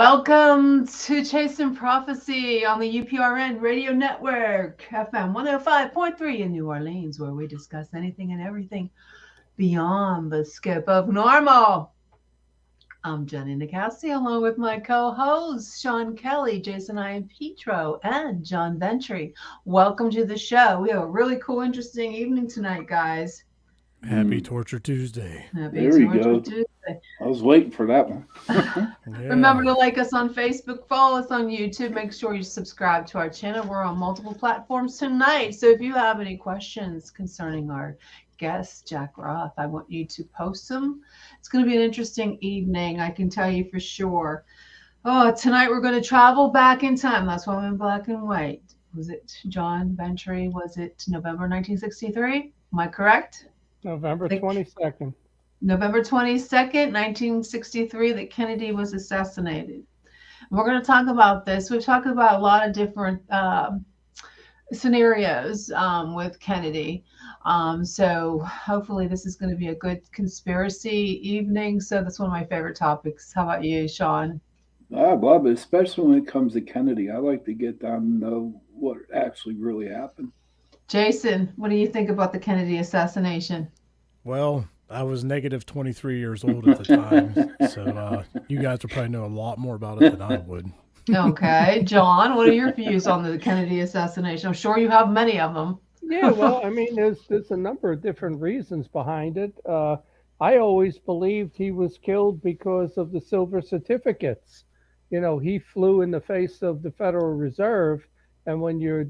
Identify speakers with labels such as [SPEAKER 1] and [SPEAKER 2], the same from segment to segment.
[SPEAKER 1] Welcome to Chasing Prophecy on the UPRN Radio Network, FM 105.3 in New Orleans, where we discuss anything and everything beyond the scope of normal. I'm Jennie Nicassi, along with my co-hosts, Shawn Kelly, Jason Ian Petro, and John Ventry. Welcome to the show. We have a really cool, interesting evening tonight, guys.
[SPEAKER 2] Happy Torture Tuesday.
[SPEAKER 1] Happy
[SPEAKER 3] There we
[SPEAKER 1] Torture
[SPEAKER 3] go.
[SPEAKER 1] Tuesday.
[SPEAKER 3] I was waiting for that one.
[SPEAKER 1] Remember to like us on Facebook, follow us on YouTube. Make sure you subscribe to our channel. We're on multiple platforms tonight. So if you have any questions concerning our guest, Jack Roth, I want you to post them. It's going to be an interesting evening, I can tell you for sure. Oh, tonight we're going to travel back in time. That's why I'm in black and white. Was it John Ventry? Was it November 1963? Am I correct?
[SPEAKER 4] November 22nd.
[SPEAKER 1] November 22nd, 1963, that Kennedy was assassinated. We're going to talk about this. We've talked about a lot of different scenarios with Kennedy. So hopefully this is going to be a good conspiracy evening. So that's one of my favorite topics. How about you, Shawn?
[SPEAKER 3] I love it, especially when it comes to Kennedy. I like to get down and know what actually really happened.
[SPEAKER 1] Jason, what do you think about the Kennedy assassination?
[SPEAKER 2] Well, I was negative 23 years old at the time, so you guys would probably know a lot more about it than I would.
[SPEAKER 1] Okay. John, what are your views on the Kennedy assassination? I'm sure you have many of them.
[SPEAKER 4] Yeah, well, I mean, there's a number of different reasons behind it. I always believed he was killed because of the silver certificates. You know, he flew in the face of the Federal Reserve, and when you're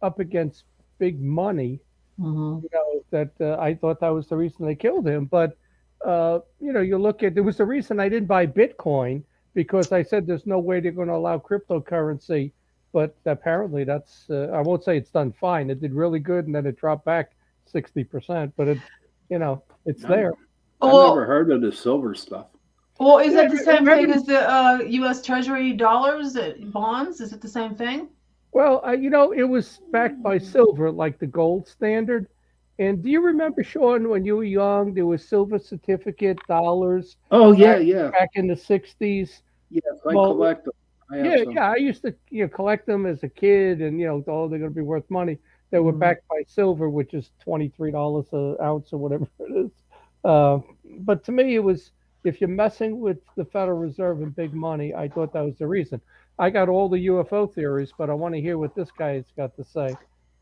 [SPEAKER 4] up against big money, you know, that I thought that was the reason they killed him. But, you know, you look at, there was a reason I didn't buy Bitcoin because I said there's no way they're going to allow cryptocurrency. But apparently that's, I won't say it's done fine. It did really good and then it dropped back 60%. But it, you know, it's there.
[SPEAKER 3] I've never heard of the silver stuff.
[SPEAKER 1] Well, is that the same thing as the U.S. Treasury dollars, bonds? Is it the same thing?
[SPEAKER 4] Well, you know, it was backed by silver, like the gold standard. And do you remember, Shawn, when you were young, there was silver certificate dollars?
[SPEAKER 3] Oh, yeah.
[SPEAKER 4] Back in the 60s.
[SPEAKER 3] Yes, I collect them.
[SPEAKER 4] I used to collect them as a kid, and they're going to be worth money. They were backed by silver, which is $23 an ounce or whatever it is. But to me, it was, if you're messing with the Federal Reserve and big money, I thought that was the reason. I got all the UFO theories, but I want to hear what this guy's got to say.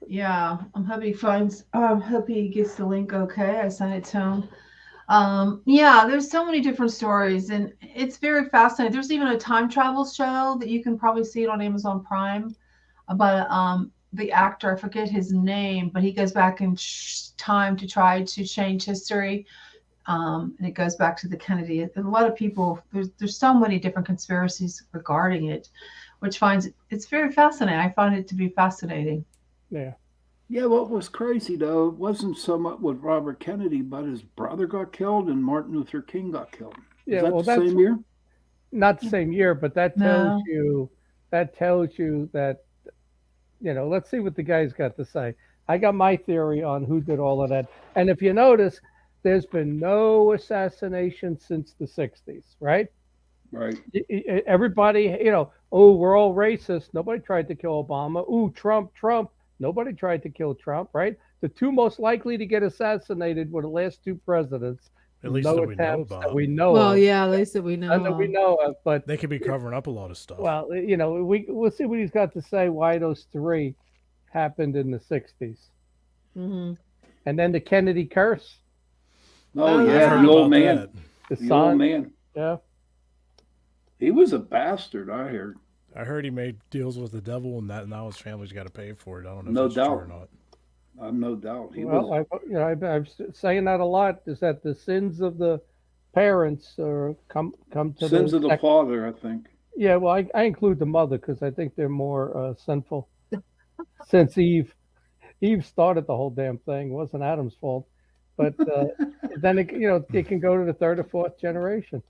[SPEAKER 1] Yeah, I'm hope he finds. Hope he gets the link. Okay, I sent it to him. Yeah, there's so many different stories, and it's very fascinating. There's even a time travel show that you can probably see it on Amazon Prime about the actor. I forget his name, but he goes back in time to try to change history. And it goes back to the Kennedy. And a lot of people, there's so many different conspiracies regarding it, which finds it's very fascinating. I find it to be fascinating.
[SPEAKER 4] Yeah.
[SPEAKER 3] Yeah, what was crazy, though, it wasn't so much with Robert Kennedy, but his brother got killed and Martin Luther King got killed. Is that the same year?
[SPEAKER 4] Not the same year, but that tells you that, let's see what the guy's got to say. I got my theory on who did all of that. And if you notice, there's been no assassination since the 60s, right?
[SPEAKER 3] Right.
[SPEAKER 4] Everybody, we're all racist. Nobody tried to kill Obama. Ooh, Trump. Nobody tried to kill Trump, right? The two most likely to get assassinated were the last two presidents.
[SPEAKER 2] At least that we know about.
[SPEAKER 4] That we know
[SPEAKER 5] well,
[SPEAKER 4] of.
[SPEAKER 5] yeah, at least that we know.
[SPEAKER 4] That we know of, but
[SPEAKER 2] they could be covering up a lot of stuff.
[SPEAKER 4] Well, we'll see what he's got to say. Why those three happened in the 60s, and then the Kennedy curse.
[SPEAKER 3] Oh yeah, the old man.
[SPEAKER 4] The old
[SPEAKER 3] man.
[SPEAKER 4] Yeah.
[SPEAKER 3] He was a bastard, I heard.
[SPEAKER 2] I heard he made deals with the devil, and now his family's got to pay for it. I don't know
[SPEAKER 3] no
[SPEAKER 2] if that's
[SPEAKER 3] doubt.
[SPEAKER 2] true or not.
[SPEAKER 3] No doubt.
[SPEAKER 4] I'm saying that a lot. Is that the sins of the parents come to
[SPEAKER 3] sins of the father? I think.
[SPEAKER 4] Yeah, well, I include the mother because I think they're more sinful. Since Eve started the whole damn thing. It wasn't Adam's fault, but then it can go to the third or fourth generation.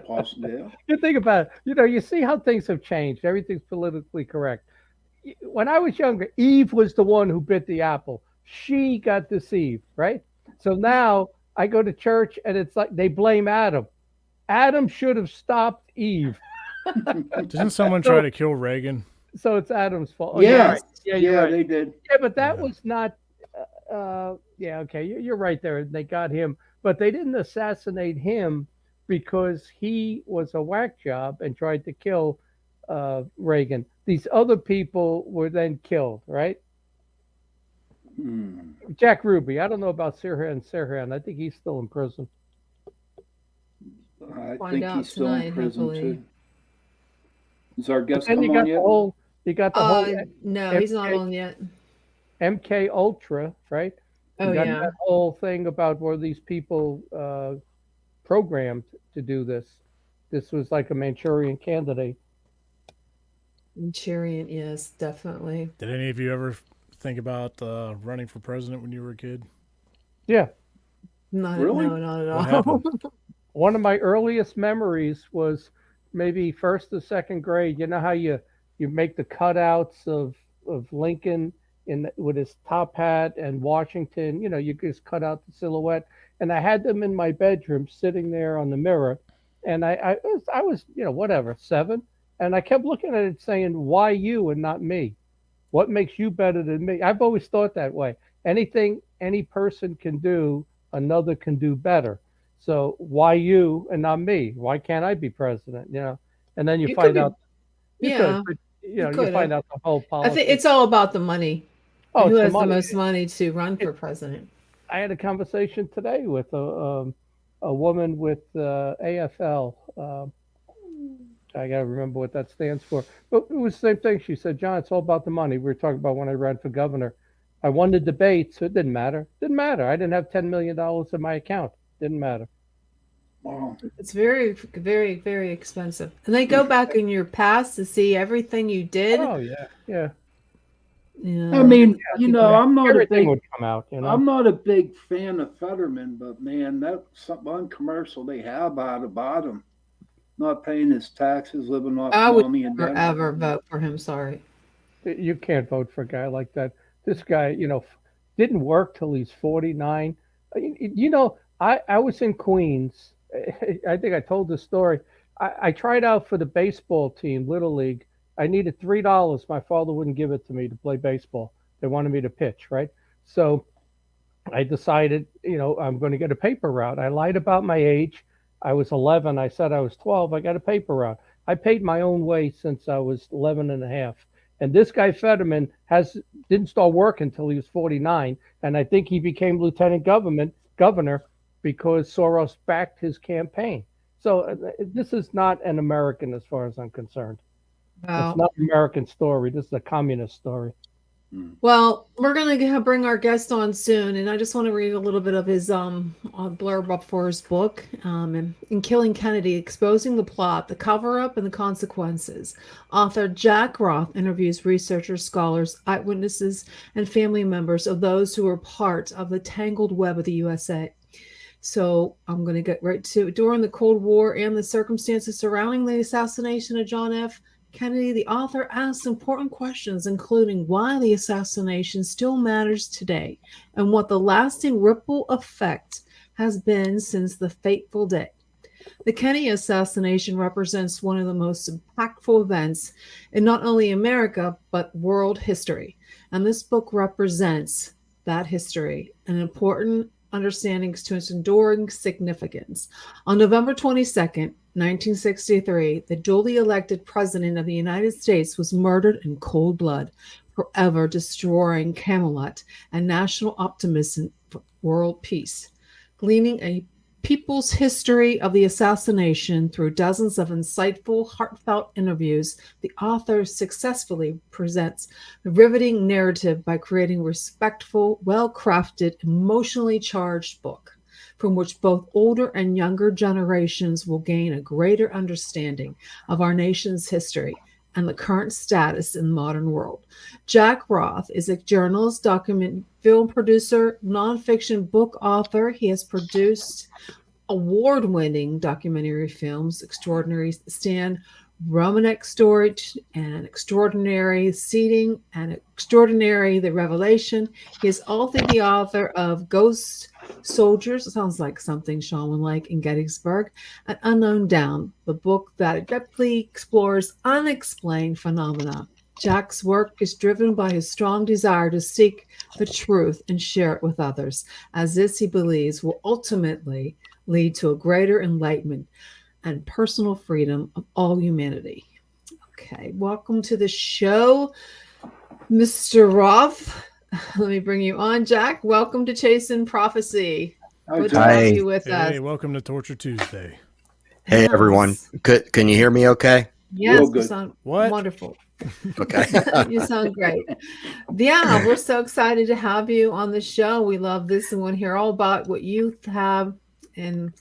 [SPEAKER 3] Possibly, yeah.
[SPEAKER 4] You think about it. You see how things have changed. Everything's politically correct. When I was younger, Eve was the one who bit the apple. She got deceived, right? So now I go to church and it's like they blame Adam. Adam should have stopped Eve.
[SPEAKER 2] Didn't someone try to kill Reagan?
[SPEAKER 4] So it's Adam's fault. Oh,
[SPEAKER 3] Yes.
[SPEAKER 4] yeah, you're right.
[SPEAKER 3] They did.
[SPEAKER 4] Yeah, but that
[SPEAKER 2] Yeah.
[SPEAKER 4] was not. Yeah, okay, you're right there. They got him, but they didn't assassinate him because he was a whack job and tried to kill Reagan. These other people were then killed, right? Jack Ruby. I don't know about Sirhan. I think he's still in prison.
[SPEAKER 3] I
[SPEAKER 1] Find
[SPEAKER 3] think
[SPEAKER 1] out
[SPEAKER 3] he's still
[SPEAKER 1] tonight,
[SPEAKER 3] in prison
[SPEAKER 1] hopefully.
[SPEAKER 3] too. Is our guest
[SPEAKER 4] And
[SPEAKER 3] come on yet?
[SPEAKER 4] You got the whole
[SPEAKER 1] No, he's not on yet.
[SPEAKER 4] MK Ultra, right?
[SPEAKER 1] Oh,
[SPEAKER 4] You got
[SPEAKER 1] yeah.
[SPEAKER 4] that whole thing about where these people programmed to do this. This was like a Manchurian candidate.
[SPEAKER 1] Manchurian, yes, definitely.
[SPEAKER 2] Did any of you ever think about running for president when you were a kid?
[SPEAKER 4] Yeah.
[SPEAKER 3] Really?
[SPEAKER 1] No, not at
[SPEAKER 2] What
[SPEAKER 1] all.
[SPEAKER 2] happened?
[SPEAKER 4] One of my earliest memories was maybe first or second grade. You know how you make the cutouts of Lincoln with his top hat and Washington. You know, you just cut out the silhouette, and I had them in my bedroom sitting there on the mirror, and I was whatever 7, and I kept looking at it saying, "Why you and not me? What makes you better than me?" I've always thought that way. Anything any person can do, another can do better. So why you and not me? Why can't I be president? And then you find out you
[SPEAKER 1] Yeah,
[SPEAKER 4] could, but
[SPEAKER 1] you
[SPEAKER 4] you find out the whole
[SPEAKER 1] I think
[SPEAKER 4] policy.
[SPEAKER 1] it's all about the money.
[SPEAKER 4] Oh,
[SPEAKER 1] Who
[SPEAKER 4] it's the
[SPEAKER 1] has the
[SPEAKER 4] money.
[SPEAKER 1] most money to run for president?
[SPEAKER 4] I had a conversation today with a woman with AFL. I got to remember what that stands for. But it was the same thing. She said, "John, it's all about the money." We were talking about when I ran for governor. I won the debate, so it didn't matter. Didn't matter. I didn't have $10 million in my account. Didn't matter.
[SPEAKER 3] Wow.
[SPEAKER 1] It's very, very, very expensive. And they go back in your past to see everything you did.
[SPEAKER 4] Oh, yeah. Yeah.
[SPEAKER 1] Yeah.
[SPEAKER 3] I mean, I'm not a
[SPEAKER 4] Everything
[SPEAKER 3] big
[SPEAKER 4] would come out,
[SPEAKER 3] I'm not a big fan of Fetterman, but man, that one commercial they have out about him not paying his taxes, living off
[SPEAKER 1] I would
[SPEAKER 3] mommy and
[SPEAKER 1] never
[SPEAKER 3] daddy.
[SPEAKER 1] ever vote for him. Sorry.
[SPEAKER 4] You can't vote for a guy like that. This guy, didn't work till he's 49. I was in Queens. I think I told the story. I tried out for the baseball team, Little League. I needed $3. My father wouldn't give it to me to play baseball. They wanted me to pitch, right? So I decided, I'm going to get a paper route. I lied about my age. I was 11. I said I was 12. I got a paper route. I paid my own way since I was 11 and a half. And this guy Fetterman didn't start working until he was 49. And I think he became lieutenant governor because Soros backed his campaign. So this is not an American as far as I'm concerned.
[SPEAKER 1] Wow.
[SPEAKER 4] It's not an American story. This is a communist story.
[SPEAKER 1] Well, we're going to bring our guest on soon, and I just want to read a little bit of his blurb up for his book, in Killing Kennedy, Exposing the Plot, the Cover-Up, and the Consequences. Author Jack Roth interviews researchers, scholars, eyewitnesses, and family members of those who were part of the tangled web of the USA. So I'm going to get right to it. During the Cold War and the circumstances surrounding the assassination of John F. Kennedy, the author asks important questions, including why the assassination still matters today and what the lasting ripple effect has been since the fateful day. The Kennedy assassination represents one of the most impactful events in not only America, but world history. And this book represents that history, an important understandings to its enduring significance. On November 22nd, 1963, the duly elected president of the United States was murdered in cold blood, forever destroying Camelot and national optimism for world peace. Gleaning a people's history of the assassination through dozens of insightful, heartfelt interviews, the author successfully presents the riveting narrative by creating a respectful, well-crafted, emotionally charged book from which both older and younger generations will gain a greater understanding of our nation's history and the current status in the modern world. Jack Roth is a journalist, document film producer, nonfiction book author. He has produced award-winning documentary films, Extraordinary Stand, Romanek storage and extraordinary seating and extraordinary the revelation. He is also the author of Ghost Soldiers. It sounds like something Shawn would like in Gettysburg. An Unknown Down, the book that adeptly explores unexplained phenomena. Jack's work is driven by his strong desire to seek the truth and share it with others, as this he believes will ultimately lead to a greater enlightenment and personal freedom of all humanity. Okay, welcome to the show, Mr. Roth. Let me bring you on, Jack. Welcome to Chasing Prophecy. Good to have you with us.
[SPEAKER 2] Hey, welcome to Torture Tuesday.
[SPEAKER 5] Hey, yes. Everyone. Can you hear me okay?
[SPEAKER 1] Yes, you sound wonderful.
[SPEAKER 5] Okay.
[SPEAKER 1] You sound great. Yeah, we're so excited to have you on the show. We love this and want to hear all about what you have and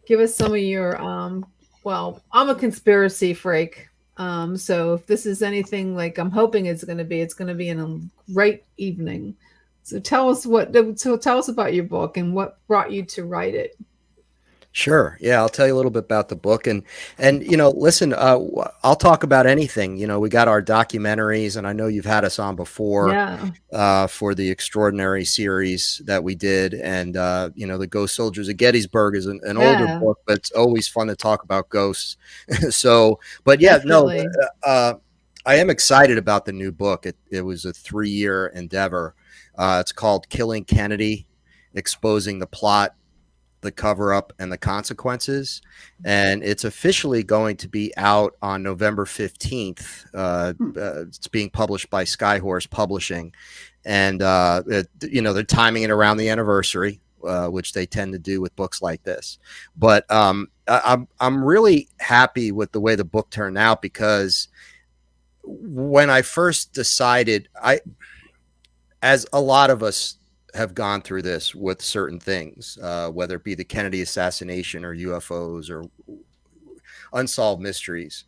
[SPEAKER 1] give us some of your well, I'm a conspiracy freak. So if this is anything like I'm hoping it's going to be a great evening. So tell us about your book and what brought you to write it.
[SPEAKER 5] Sure. Yeah, I'll tell you a little bit about the book and listen, I'll talk about anything. We got our documentaries, and I know you've had us on before for the Extraordinary series that we did, and the Ghost Soldiers of Gettysburg is an older book, but it's always fun to talk about ghosts. So, but yeah, definitely. No, I am excited about the new book. It was a 3-year endeavor. It's called Killing Kennedy: Exposing the Plot, the cover-up, and the consequences, and it's officially going to be out on November 15th. It's being published by Skyhorse Publishing, and they're timing it around the anniversary, which they tend to do with books like this. But I'm really happy with the way the book turned out, because when I first decided, as a lot of us have gone through this with certain things, whether it be the Kennedy assassination or UFOs or unsolved mysteries.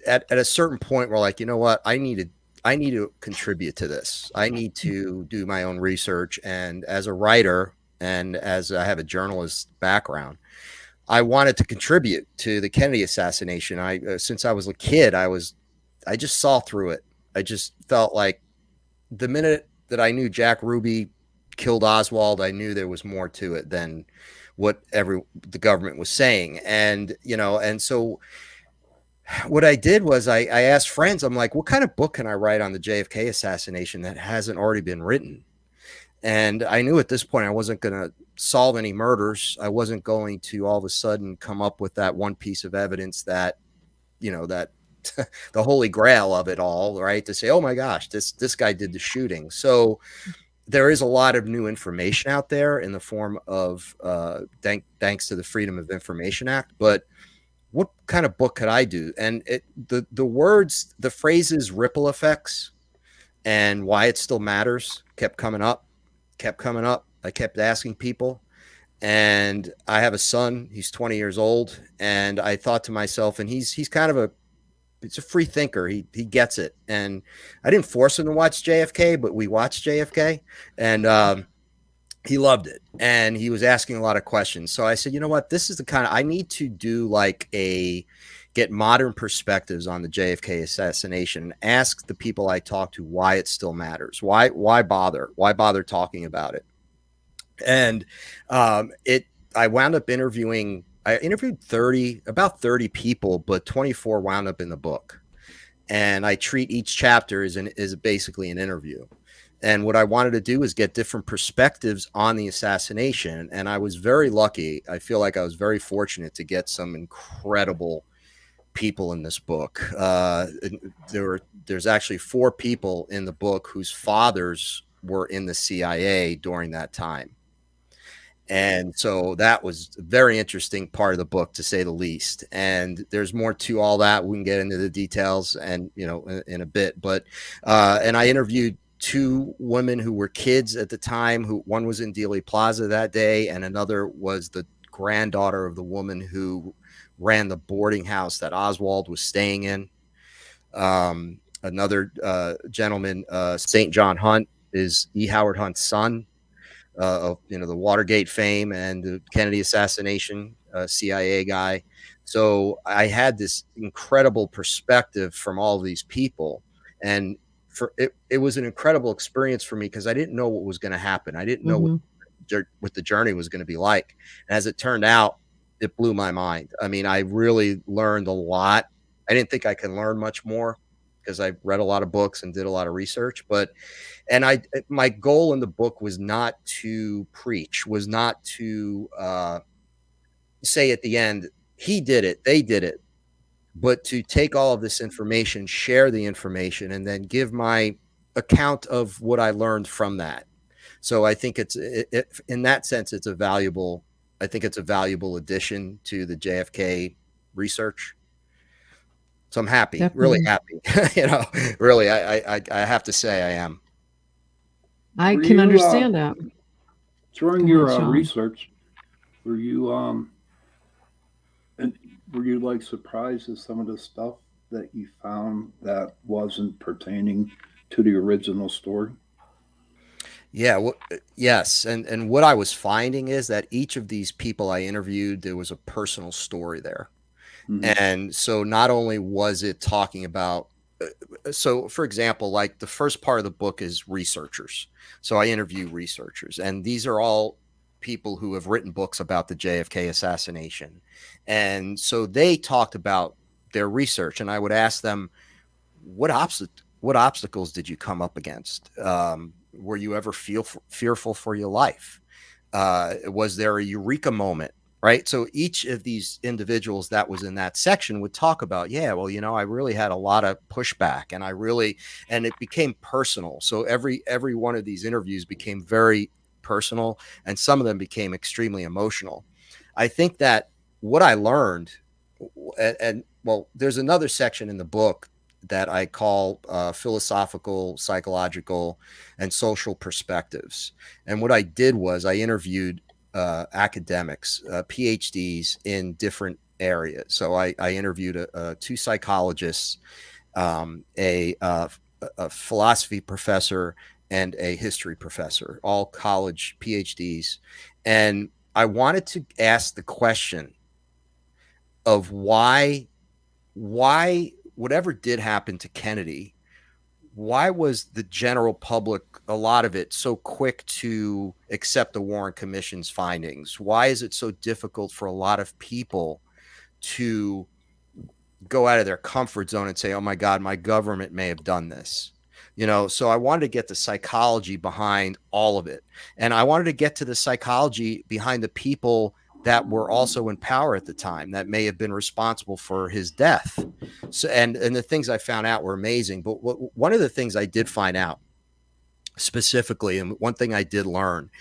[SPEAKER 5] At a certain point, we're like, you know what? I need to contribute to this. I need to do my own research. And as a writer, and as I have a journalist background, I wanted to contribute to the Kennedy assassination. Since I was a kid, I just saw through it. I just felt like the minute that I knew Jack Ruby killed Oswald, I knew there was more to it than what the government was saying. And so what I did was I asked friends, I'm like, what kind of book can I write on the JFK assassination that hasn't already been written? And I knew at this point I wasn't going to solve any murders. I wasn't going to all of a sudden come up with that one piece of evidence that the holy grail of it all, right? To say, oh my gosh, this guy did the shooting. So there is a lot of new information out there in the form of thanks to the Freedom of Information Act. But what kind of book could I do? And the phrases ripple effects and why it still matters kept coming up. I kept asking people. And I have a son, he's 20 years old. And I thought to myself, and he's kind of it's a free thinker. He gets it. And I didn't force him to watch JFK, but we watched JFK, and he loved it. And he was asking a lot of questions. So I said, you know what, this is the kind of, I need to do get modern perspectives on the JFK assassination and ask the people I talk to why it still matters. Why bother talking about it? And I wound up interviewing, I interviewed about 30 people, but 24 wound up in the book. And I treat each chapter as basically an interview. And what I wanted to do is get different perspectives on the assassination. And I was very lucky. I feel like I was very fortunate to get some incredible people in this book. There's actually 4 people in the book whose fathers were in the CIA during that time. And so that was a very interesting part of the book, to say the least. And there's more to all that. We can get into the details and, in a bit. But and I interviewed 2 women who were kids at the time. One was in Dealey Plaza that day, and another was the granddaughter of the woman who ran the boarding house that Oswald was staying in. Another gentleman, St. John Hunt, is E. Howard Hunt's son. Of the Watergate fame and the Kennedy assassination, CIA guy. So I had this incredible perspective from all of these people, and it was an incredible experience for me because I didn't know what was going to happen. I didn't know what the journey was going to be like. And as it turned out, it blew my mind. I mean, I really learned a lot. I didn't think I could learn much more because I read a lot of books and did a lot of research, my goal in the book was not to preach, was not to say at the end, he did it, they did it, but to take all of this information, share the information, and then give my account of what I learned from that. So I think in that sense, it's a valuable addition to the JFK research. So I'm happy, Definitely. Really happy. Really, I have to say I am.
[SPEAKER 1] I can understand that.
[SPEAKER 3] During your research, were you like surprised at some of the stuff that you found that wasn't pertaining to the original story?
[SPEAKER 5] Yeah, well, yes. And what I was finding is that each of these people I interviewed, there was a personal story there. And so not only was it talking about, so for example, like the first part of the book is researchers. So I interview researchers, and these are all people who have written books about the JFK assassination. And so they talked about their research, and I would ask them, what obstacles did you come up against? Were you ever fearful for your life? Was there a eureka moment? Right. So each of these individuals that was in that section would talk about, yeah, well, I really had a lot of pushback, and it became personal. So every one of these interviews became very personal, and some of them became extremely emotional. I think that what I learned, and well, there's another section in the book that I call philosophical, psychological, and social perspectives. And what I did was I interviewed academics, PhDs in different areas. So I interviewed two psychologists, a philosophy professor, and a history professor, all college PhDs. And I wanted to ask the question of why whatever did happen to Kennedy, why was the general public, a lot of it, so quick to accept the Warren Commission's findings? Why is it so difficult for a lot of people to go out of their comfort zone and say, oh my God, my government may have done this? So I wanted to get the psychology behind all of it. And I wanted to get to the psychology behind the people that were also in power at the time that may have been responsible for his death. So, and the things I found out were amazing. But one of the things I did find out specifically, and one thing I did learn,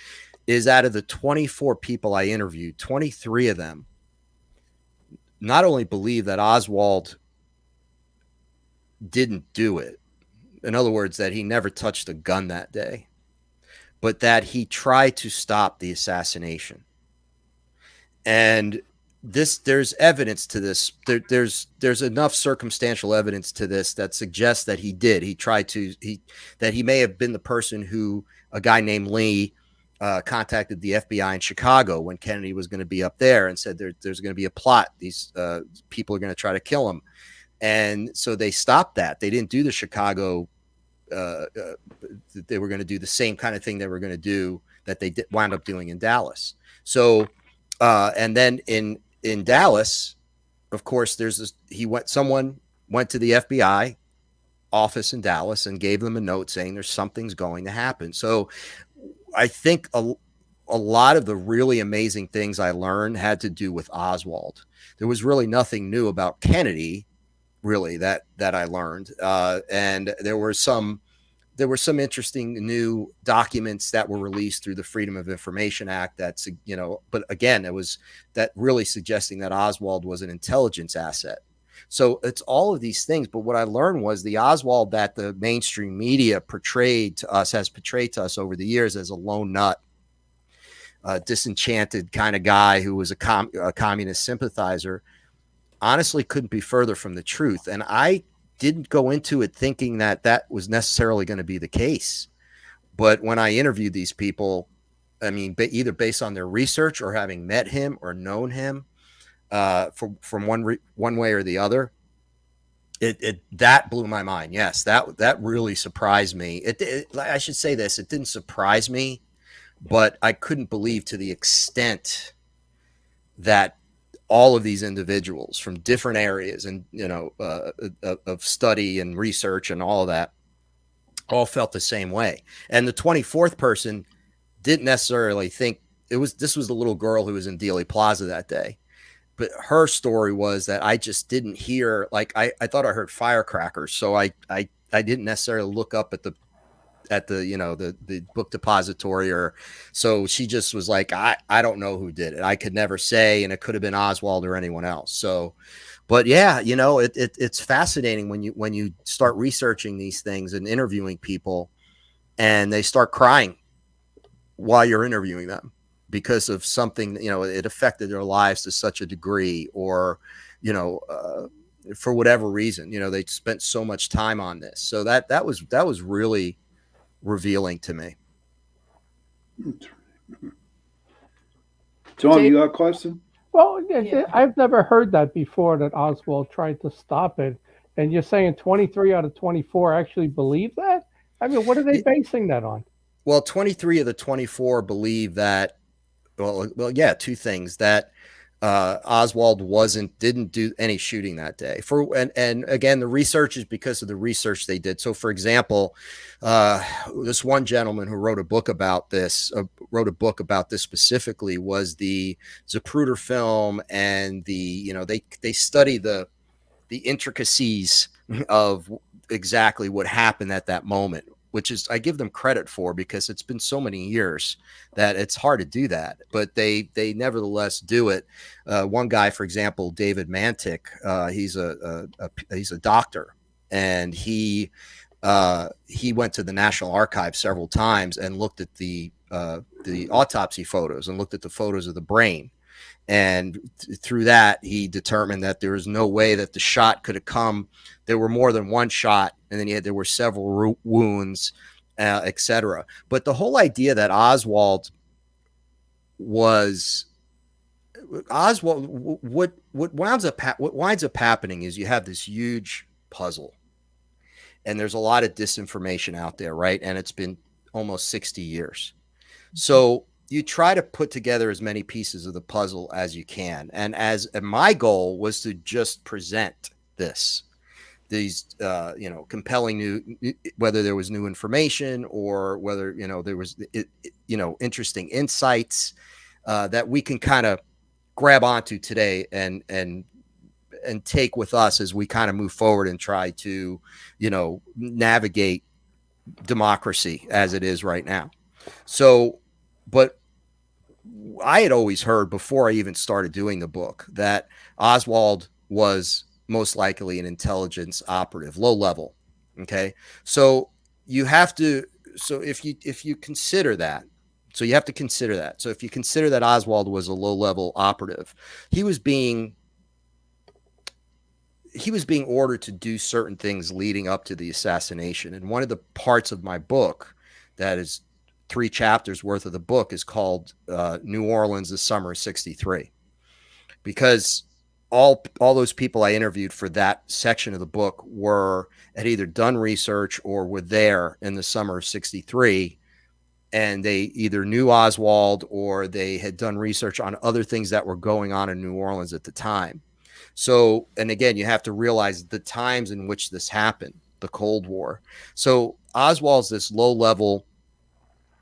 [SPEAKER 5] is out of the 24 people I interviewed, 23 of them not only believe that Oswald didn't do it, in other words, that he never touched a gun that day, but that he tried to stop the assassination. And there's evidence to this. There's enough circumstantial evidence to this that suggests that he did. That he may have been the person who a guy named Lee contacted the FBI in Chicago when Kennedy was going to be up there and said there's going to be a plot. These people are going to try to kill him. And so they stopped that. They didn't do the Chicago. They were going to do the same kind of thing they were going to do that they wound up doing in Dallas. So, and then in Dallas, of course, someone went to the FBI office in Dallas and gave them a note saying something's going to happen. So I think a lot of the really amazing things I learned had to do with Oswald. There was really nothing new about Kennedy, really, that I learned. And there were some interesting new documents that were released through the Freedom of Information Act that's, but again, it was that really suggesting that Oswald was an intelligence asset. So it's all of these things. But what I learned was the Oswald that the mainstream media has portrayed to us over the years as a lone nut, disenchanted kind of guy who was a communist sympathizer, honestly couldn't be further from the truth. And I didn't go into it thinking that was necessarily going to be the case. But when I interviewed these people, I mean, either based on their research or having met him or known him, from one way or the other. That blew my mind. Yes, that really surprised me. I should say this: it didn't surprise me, but I couldn't believe to the extent that all of these individuals from different areas and of study and research and all of that all felt the same way. And the 24th person didn't necessarily think this was the little girl who was in Dealey Plaza that day. But her story was that I just didn't hear, like, I thought I heard firecrackers. So I didn't necessarily look up at the book depository, or so she just was like, I don't know who did it. I could never say, and it could have been Oswald or anyone else. So, but yeah, it's fascinating when you start researching these things and interviewing people, and they start crying while you're interviewing them because of something, it affected their lives to such a degree, or, for whatever reason, they spent so much time on this. So that was really revealing to me.
[SPEAKER 3] John, you got a question?
[SPEAKER 4] Well, yeah. I've never heard that before, that Oswald tried to stop it. And you're saying 23 out of 24 actually believe that? I mean, what are they basing that on?
[SPEAKER 5] Well, 23 of the 24 believe that, well, yeah, two things: that Oswald didn't do any shooting that day. And again, the research is because of the research they did. So, for example, this one gentleman who wrote a book about this specifically, was the Zapruder film, and they study the intricacies of exactly what happened at that moment, which is, I give them credit for, because it's been so many years that it's hard to do that, but they nevertheless do it. One guy, for example, David Mantic, he's a doctor, and he went to the National Archives several times and looked at the autopsy photos and looked at the photos of the brain. And through that, he determined that there was no way that the shot could have come. There were more than one shot, and then there were several wounds, etc. But the whole idea that Oswald, what winds up happening is you have this huge puzzle, and there's a lot of disinformation out there, right? And it's been almost 60 years. So you try to put together as many pieces of the puzzle as you can. And my goal was to just present these compelling new, whether there was new information or whether, there was, interesting insights that we can kind of grab onto today and take with us as we kind of move forward and try to, navigate democracy as it is right now. So, but I had always heard, before I even started doing the book, that Oswald was most likely an intelligence operative, low level. Okay. So if you consider that, so you have to consider that. So if you consider that Oswald was a low level operative, he was being ordered to do certain things leading up to the assassination. And one of the parts of my book, that is 3 chapters worth of the book, is called New Orleans, the Summer of '63, because all those people I interviewed for that section of the book had either done research or were there in the summer of '63, and they either knew Oswald or they had done research on other things that were going on in New Orleans at the time. So, and again, you have to realize the times in which this happened, the Cold War. So Oswald's this low-level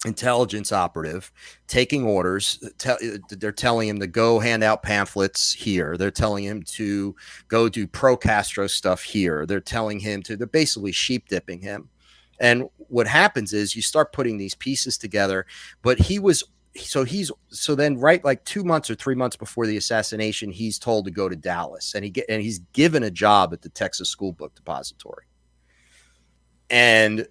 [SPEAKER 5] intelligence operative taking orders. They're telling him to go hand out pamphlets here. They're telling him to go do pro-Castro stuff here. They're basically sheep dipping him. And what happens is you start putting these pieces together, but so then right, like 2 months or 3 months before the assassination, he's told to go to Dallas, and he's given a job at the Texas School Book Depository. And,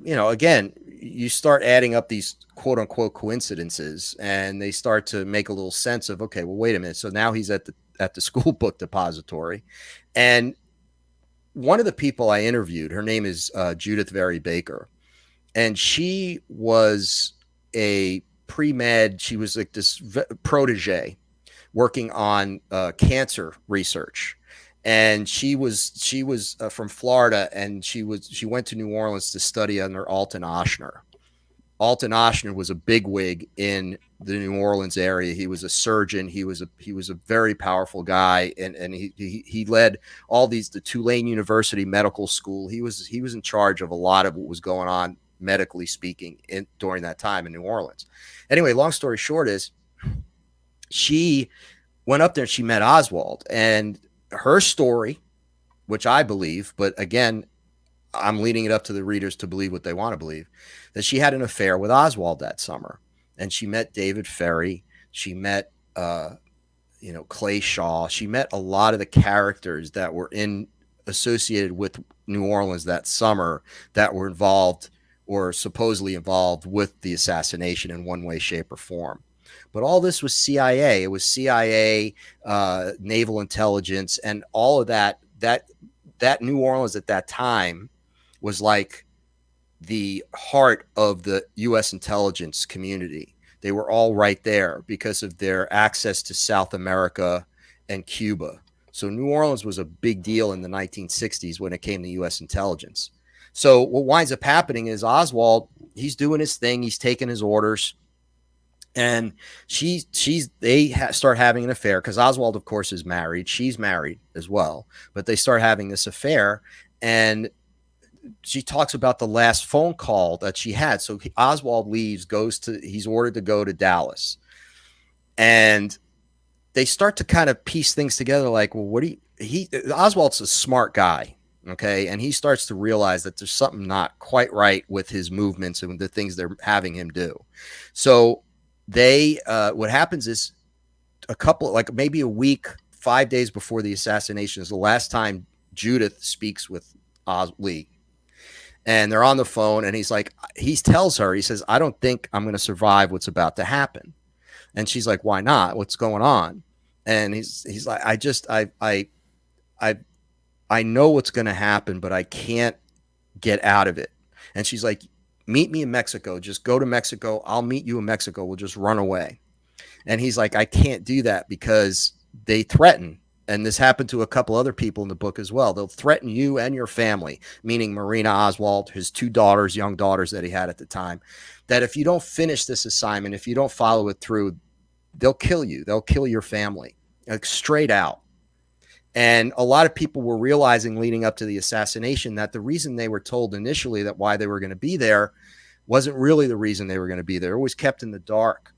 [SPEAKER 5] again, you start adding up these quote unquote coincidences, and they start to make a little sense of, okay, well, wait a minute. So now he's at the School Book Depository. And one of the people I interviewed, her name is Judith Very Baker, and she was a pre-med. She was like this protege working on cancer research. And she was from Florida, and she went to New Orleans to study under Alton Ochsner. Alton Ochsner was a bigwig in the New Orleans area. He was a surgeon. He was a very powerful guy, and he led all the Tulane University Medical School. He was in charge of a lot of what was going on medically speaking during that time in New Orleans. Anyway, long story short is she went up there and she met Oswald, and her story, which I believe, but again, I'm leading it up to the readers to believe what they want to believe, that she had an affair with Oswald that summer. And she met David Ferry. She met, Clay Shaw. She met a lot of the characters that were associated with New Orleans that summer that were involved or supposedly involved with the assassination in one way, shape, or form. But all this was CIA. It was CIA, naval intelligence, and all of that. That New Orleans at that time was like the heart of the U.S. intelligence community. They were all right there because of their access to South America and Cuba. So New Orleans was a big deal in the 1960s when it came to U.S. intelligence. So what winds up happening is Oswald, he's doing his thing. He's taking his orders. And they start having an affair because Oswald, of course, is married. She's married as well. But they start having this affair. And she talks about the last phone call that she had. So Oswald leaves, he's ordered to go to Dallas. And they start to kind of piece things together like, well, Oswald's a smart guy. Okay. And he starts to realize that there's something not quite right with his movements and the things they're having him do. So what happens is maybe a week, 5 days before the assassination is the last time Judith speaks with Lee. And they're on the phone, and he tells her, he says, I don't think I'm going to survive what's about to happen. And she's like, why not? What's going on? And he's like, I know what's going to happen, but I can't get out of it. And she's like, meet me in Mexico. Just go to Mexico. I'll meet you in Mexico. We'll just run away. And he's like, I can't do that because they threaten. And this happened to a couple other people in the book as well. They'll threaten you and your family, meaning Marina Oswald, his two daughters, young daughters that he had at the time, that if you don't finish this assignment, if you don't follow it through, they'll kill you. They'll kill your family, like straight out. And a lot of people were realizing leading up to the assassination that the reason they were told initially that why they were going to be there wasn't really the reason they were going to be there. It was kept in the dark.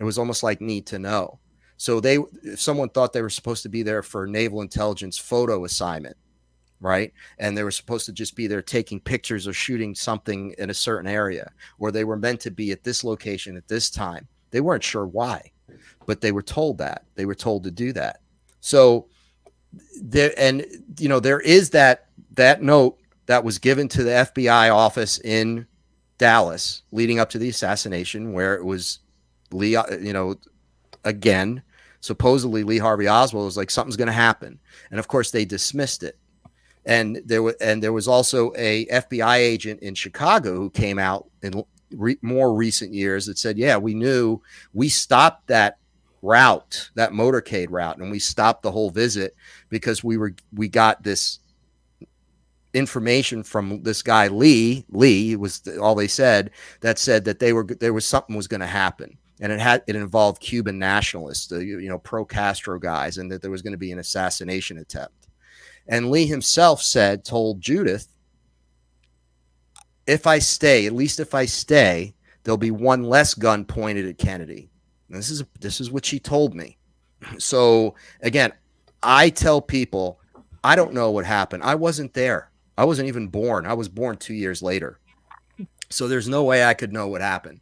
[SPEAKER 5] It was almost like need to know. So if someone thought they were supposed to be there for a naval intelligence photo assignment, right? And they were supposed to just be there taking pictures or shooting something in a certain area, or they were meant to be at this location at this time. They weren't sure why, but they were told that. They were told to do that. So there is that note that was given to the FBI office in Dallas leading up to the assassination, where it was Lee, again, supposedly Lee Harvey Oswald was like, something's going to happen. And of course they dismissed it. And there was also a FBI agent in Chicago who came out in more recent years that said, yeah, we stopped that route, that motorcade route, and we stopped the whole visit because we got this information from this guy Lee was all they said, that said that there was something was going to happen, and it involved Cuban nationalists, pro Castro guys, and that there was going to be an assassination attempt. And Lee himself told Judith, if I stay, there'll be one less gun pointed at Kennedy. And this is what she told me. So again, I tell people, I don't know what happened. I wasn't there. I wasn't even born. I was born 2 years later. So there's no way I could know what happened.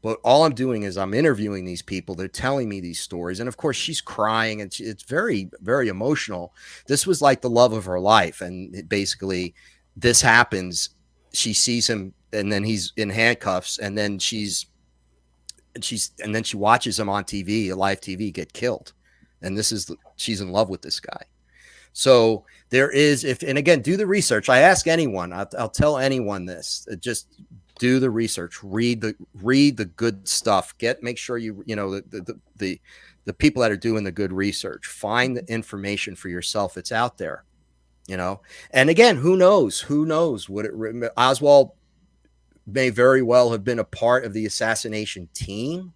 [SPEAKER 5] But all I'm doing is I'm interviewing these people. They're telling me these stories. And of course, she's crying, and it's very, very emotional. This was like the love of her life. And basically, this happens. She sees him, and then he's in handcuffs, and then she watches him on TV, live TV, get killed. And she's in love with this guy. So there is, and again, do the research. I ask anyone, I'll tell anyone this, just do the research, read the good stuff, make sure the the people that are doing the good research. Find the information for yourself. It's out there, you know. And again, who knows? Who knows what it? Oswald may very well have been a part of the assassination team.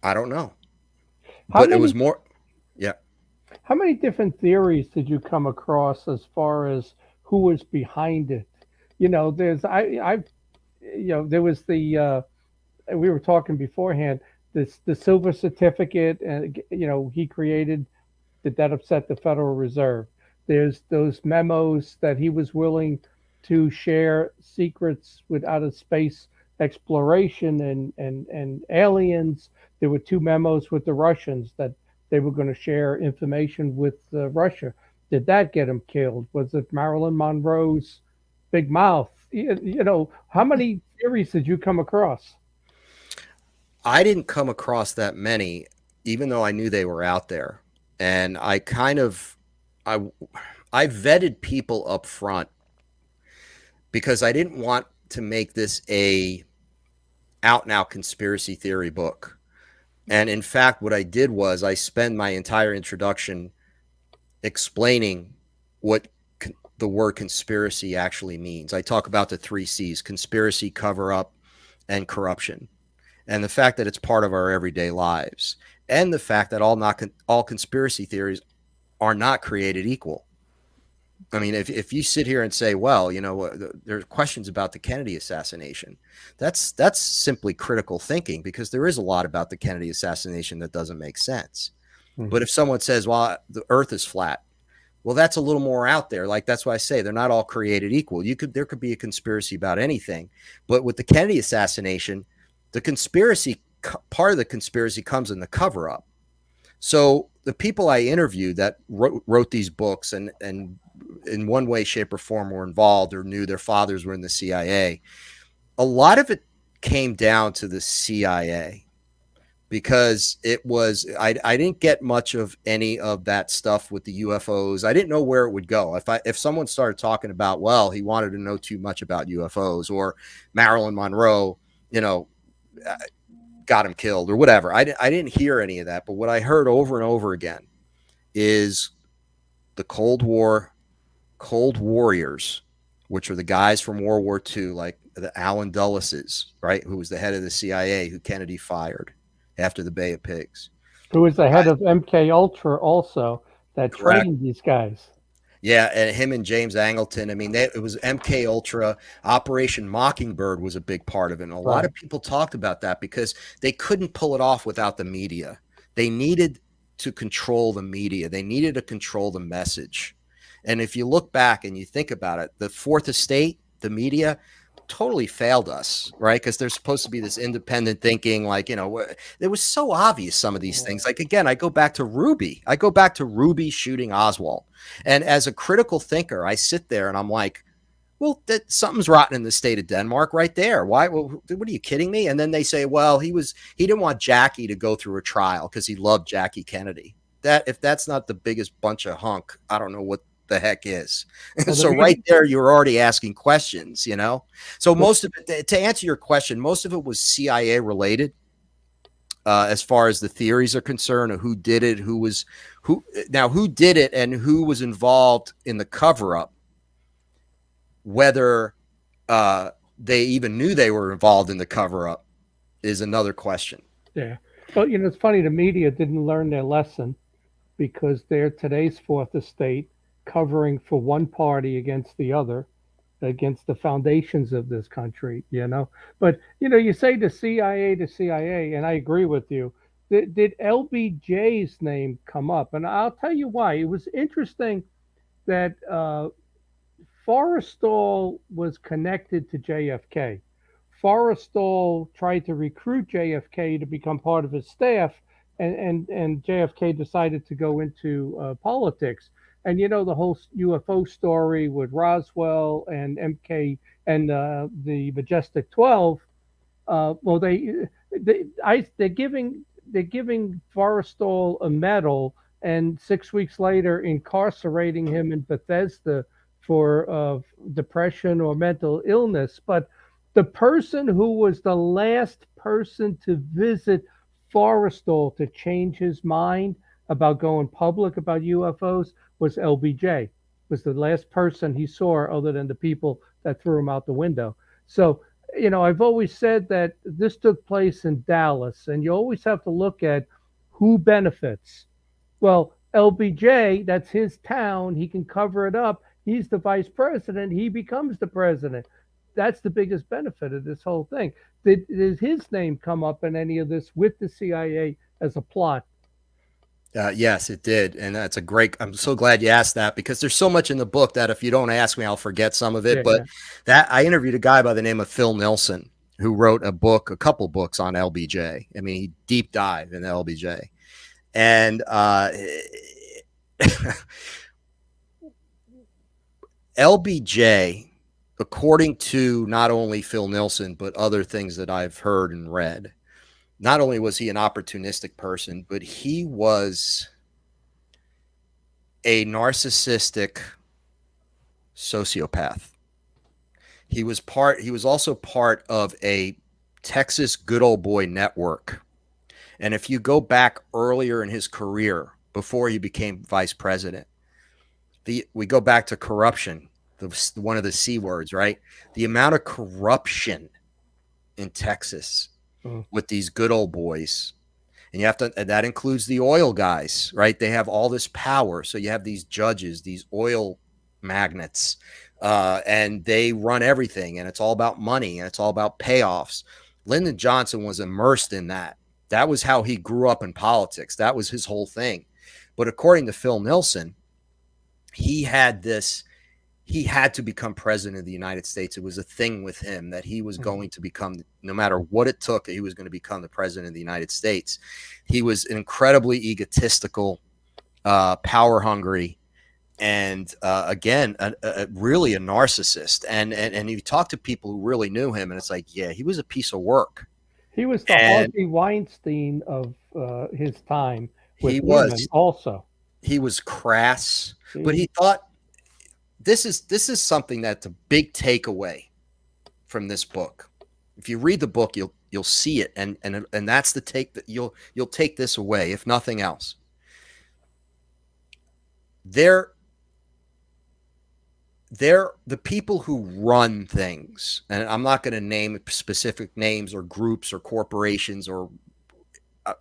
[SPEAKER 5] I don't know, but it was more. Yeah.
[SPEAKER 4] How many different theories did you come across as far as who was behind it? You know, there was the we were talking beforehand. The silver certificate, and he created that upset the Federal Reserve. There's those memos that he was willing to share secrets with out of space exploration and aliens. There were two memos with the Russians that they were going to share information with Russia. Did that get him killed? Was it Marilyn Monroe's big mouth? How many theories did you come across?
[SPEAKER 5] I didn't come across that many, even though I knew they were out there. And I vetted people up front because I didn't want to make this a out and out conspiracy theory book. And in fact, what I did was I spent my entire introduction explaining what the word conspiracy actually means. I talk about the 3 C's: conspiracy, cover up, and corruption. And the fact that it's part of our everyday lives, and the fact that all conspiracy theories are not created equal. I mean, if you sit here and say, well, there's questions about the Kennedy assassination, that's simply critical thinking, because there is a lot about the Kennedy assassination that doesn't make sense. Mm-hmm. But if someone says, well, the earth is flat, well, that's a little more out there. Like, that's why I say they're not all created equal. There could be a conspiracy about anything. But with the Kennedy assassination, the conspiracy, part of the conspiracy comes in the cover up. So the people I interviewed that wrote these books and in one way, shape, or form were involved or knew their fathers were in the CIA, a lot of it came down to the CIA, because it was, I didn't get much of any of that stuff with the UFOs. I didn't know where it would go. If someone started talking about, well, he wanted to know too much about UFOs, or Marilyn Monroe, got him killed, or whatever. I didn't hear any of that. But what I heard over and over again is the Cold Warriors, which are the guys from World War II, like the Allen Dulleses, right, who was the head of the CIA, who Kennedy fired after the Bay of Pigs.
[SPEAKER 4] Who was the head of MK Ultra also, that trained these guys.
[SPEAKER 5] Yeah, and him and James Angleton. I mean, it was MK Ultra. Operation Mockingbird was a big part of it. And a lot of people talked about that because they couldn't pull it off without the media. They needed to control the media. They needed to control the message. And if you look back and you think about it, the Fourth Estate, the media, totally failed us, right? Because there's supposed to be this independent thinking, like, it was so obvious, some of these things. Like, again, I go back to Ruby shooting Oswald. And as a critical thinker, I sit there and I'm like, well, something's rotten in the state of Denmark right there. Why? Well, what are you kidding me? And then they say, well, he didn't want Jackie to go through a trial because he loved Jackie Kennedy. If that's not the biggest bunch of hunk, I don't know what the heck is. Well, so right there, you're already asking questions, So most of it, to answer your question, most of it was CIA related, as far as the theories are concerned, of who did it, who did it, and who was involved in the cover up. Whether they even knew they were involved in the cover up is another question.
[SPEAKER 4] Yeah, but it's funny, the media didn't learn their lesson, because they're today's Fourth Estate, covering for one party against the other, against the foundations of this country, But, you say the CIA, and I agree with you. Did LBJ's name come up? And I'll tell you why. It was interesting that Forrestal was connected to JFK. Forrestal tried to recruit JFK to become part of his staff, and JFK decided to go into politics. And the whole UFO story with Roswell and MK and the Majestic 12. Well, they're giving Forrestal a medal, and 6 weeks later incarcerating him in Bethesda for depression or mental illness. But the person who was the last person to visit Forrestal to change his mind about going public about UFOs was LBJ. Was the last person he saw other than the people that threw him out the window. So, I've always said that this took place in Dallas, and you always have to look at who benefits. Well, LBJ, that's his town. He can cover it up. He's the vice president. He becomes the president. That's the biggest benefit of this whole thing. Did his name come up in any of this with the CIA as a plot?
[SPEAKER 5] Yes, it did. And that's a great, I'm so glad you asked that, because there's so much in the book that if you don't ask me, I'll forget some of it.
[SPEAKER 4] Yeah,
[SPEAKER 5] but
[SPEAKER 4] yeah.
[SPEAKER 5] that I interviewed a guy by the name of Phil Nilsson, who wrote a couple books on LBJ. I mean, he deep dive in LBJ. And LBJ, according to not only Phil Nilsson, but other things that I've heard and read, not only was he an opportunistic person, but he was a narcissistic sociopath. He was also part of a Texas good old boy network. And if you go back earlier in his career, before he became vice president, we go back to corruption, one of the C words, right? The amount of corruption in Texas with these good old boys. And that includes the oil guys, right? They have all this power. So you have these judges, these oil magnates, and they run everything. And it's all about money, and it's all about payoffs. Lyndon Johnson was immersed in that. That was how he grew up in politics. That was his whole thing. But according to Phil Nilsson, he had to become president of the United States. It was a thing with him that he was going to become, no matter what it took, he was going to become the president of the United States. He was incredibly egotistical, power hungry, and again, really a narcissist. And you talk to people who really knew him, and it's like, yeah, he was a piece of work.
[SPEAKER 4] He was the Harvey Weinstein of his time. With women also.
[SPEAKER 5] He was crass, but he thought, this is something that's a big takeaway from this book. If you read the book, you'll see it, and that's the take that you'll take this away, if nothing else. They're the people who run things, and I'm not going to name specific names or groups or corporations, or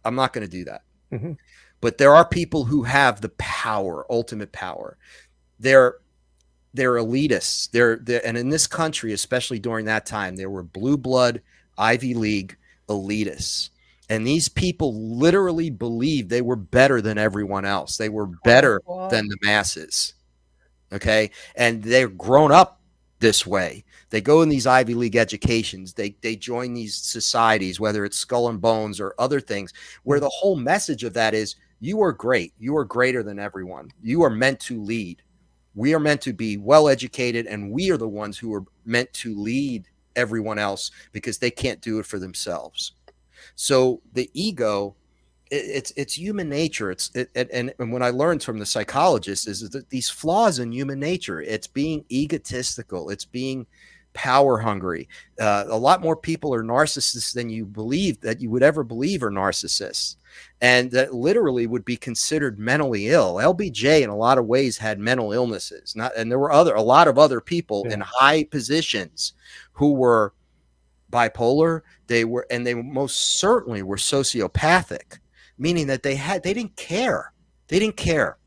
[SPEAKER 5] I'm not going to do that.
[SPEAKER 4] Mm-hmm.
[SPEAKER 5] But there are people who have the power, ultimate power. They're elitists. And in this country, especially during that time, there were blue blood, Ivy League elitists. And these people literally believed they were better than everyone else. They were better than the masses. Okay. And they're grown up this way. They go in these Ivy League educations. They join these societies, whether it's Skull and Bones or other things, where the whole message of that is, you are great. You are greater than everyone. You are meant to lead. We are meant to be well educated, and we are the ones who are meant to lead everyone else because they can't do it for themselves. So the ego, it's human nature. And what I learned from the psychologist is that these flaws in human nature, it's being egotistical, it's being power hungry. A lot more people are narcissists than you believe that you would ever believe are narcissists, and that literally would be considered mentally ill. LBJ in a lot of ways had mental illnesses, and there were a lot of other people in high positions who were bipolar. They most certainly were sociopathic, meaning that they didn't care. They didn't care.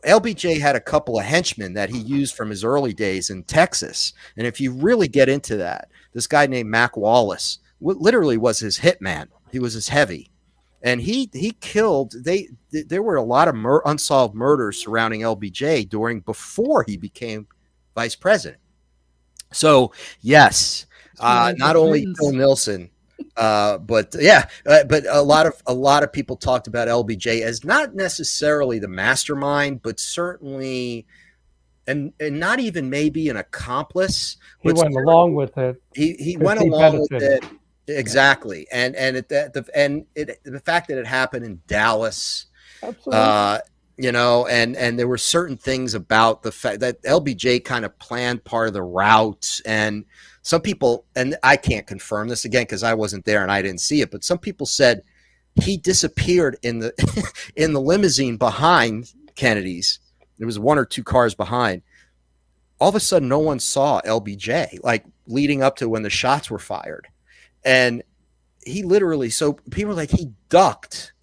[SPEAKER 5] LBJ had a couple of henchmen that he used from his early days in Texas. And if you really get into that, this guy named Mac Wallace literally was his hitman. He was his heavy. And he killed, there were a lot of unsolved murders surrounding LBJ before he became vice president. So yes, not only Phil Nilsson, but a lot of people talked about LBJ as not necessarily the mastermind, but certainly, and not even maybe an accomplice.
[SPEAKER 4] He went along with it.
[SPEAKER 5] He went along with it. Exactly. And the fact that it happened in Dallas,
[SPEAKER 4] absolutely.
[SPEAKER 5] And there were certain things about the fact that LBJ kind of planned part of the route, and some people, and I can't confirm this again because I wasn't there and I didn't see it, but some people said he disappeared in the in the limousine behind Kennedy's. There was 1 or 2 cars behind. All of a sudden, no one saw LBJ, like leading up to when the shots were fired. And he literally, so people were like, he ducked.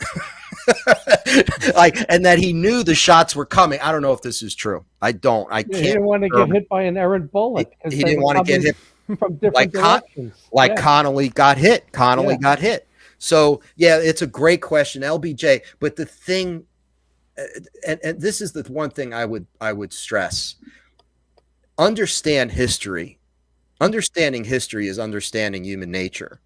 [SPEAKER 5] Like, and that he knew the shots were coming. I don't know if this is true. I can't.
[SPEAKER 4] He didn't want to get hit by an errant bullet.
[SPEAKER 5] He didn't want to get hit
[SPEAKER 4] from different directions.
[SPEAKER 5] Connolly got hit. Got hit. So yeah, it's a great question, LBJ. But the thing, and this is the one thing I would stress: understand history. Understanding history is understanding human nature.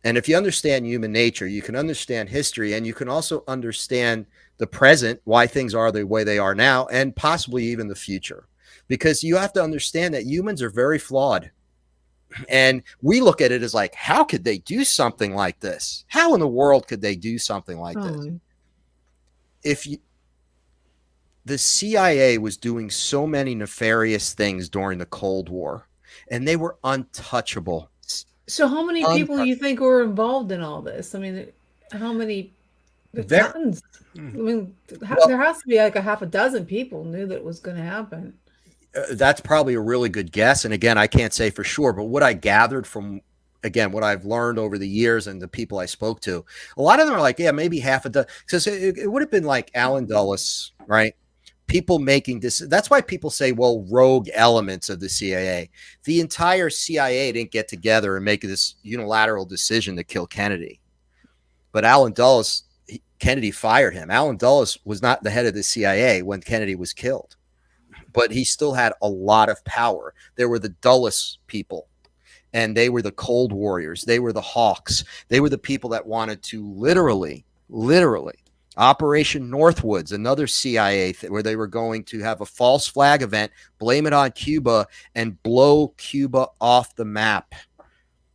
[SPEAKER 5] And if you understand human nature, you can understand history, and you can also understand the present, why things are the way they are now, and possibly even the future. Because you have to understand that humans are very flawed. And we look at it as like, how could they do something like this? How in the world could they do something like this? The CIA was doing so many nefarious things during the Cold War, and they were untouchable.
[SPEAKER 6] So how many people you think were involved in all this? I mean, how many? Tons. I mean, there has to be like a half a dozen people knew that it was going to happen.
[SPEAKER 5] That's probably a really good guess. And again, I can't say for sure, but what I gathered from, again, what I've learned over the years and the people I spoke to, a lot of them are like, yeah, maybe half a dozen. So it would have been like Allen Dulles, right? People making this. That's why people say, well, rogue elements of the CIA. The entire CIA didn't get together and make this unilateral decision to kill Kennedy. But Allen Dulles, Kennedy fired him. Allen Dulles was not the head of the CIA when Kennedy was killed, but he still had a lot of power. There were the Dulles people, and they were the Cold Warriors. They were the Hawks. They were the people that wanted to literally Operation Northwoods, another CIA where they were going to have a false flag event, blame it on Cuba, and blow Cuba off the map.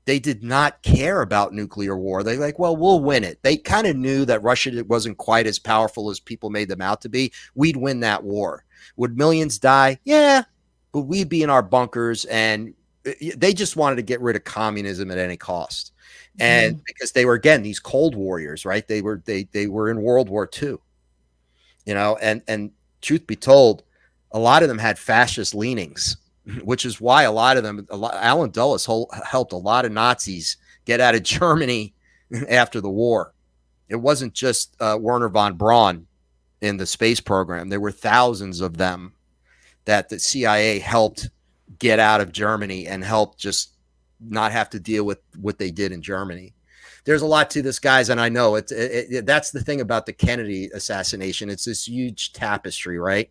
[SPEAKER 5] They did not care about nuclear war. They like, well, we'll win it. They kind of knew that Russia wasn't quite as powerful as people made them out to be. We'd win that war. Would millions die? Yeah, but we'd be in our bunkers, and they just wanted to get rid of communism at any cost. And because they were, again, these Cold Warriors, right? They were in World War II, and truth be told, a lot of them had fascist leanings, which is why Allen Dulles helped a lot of Nazis get out of Germany after the war. It wasn't just Werner von Braun in the space program. There were thousands of them that the CIA helped get out of Germany and helped just not have to deal with what they did in Germany. There's a lot to this, guys, and I know that's the thing about the Kennedy assassination. It's this huge tapestry, right?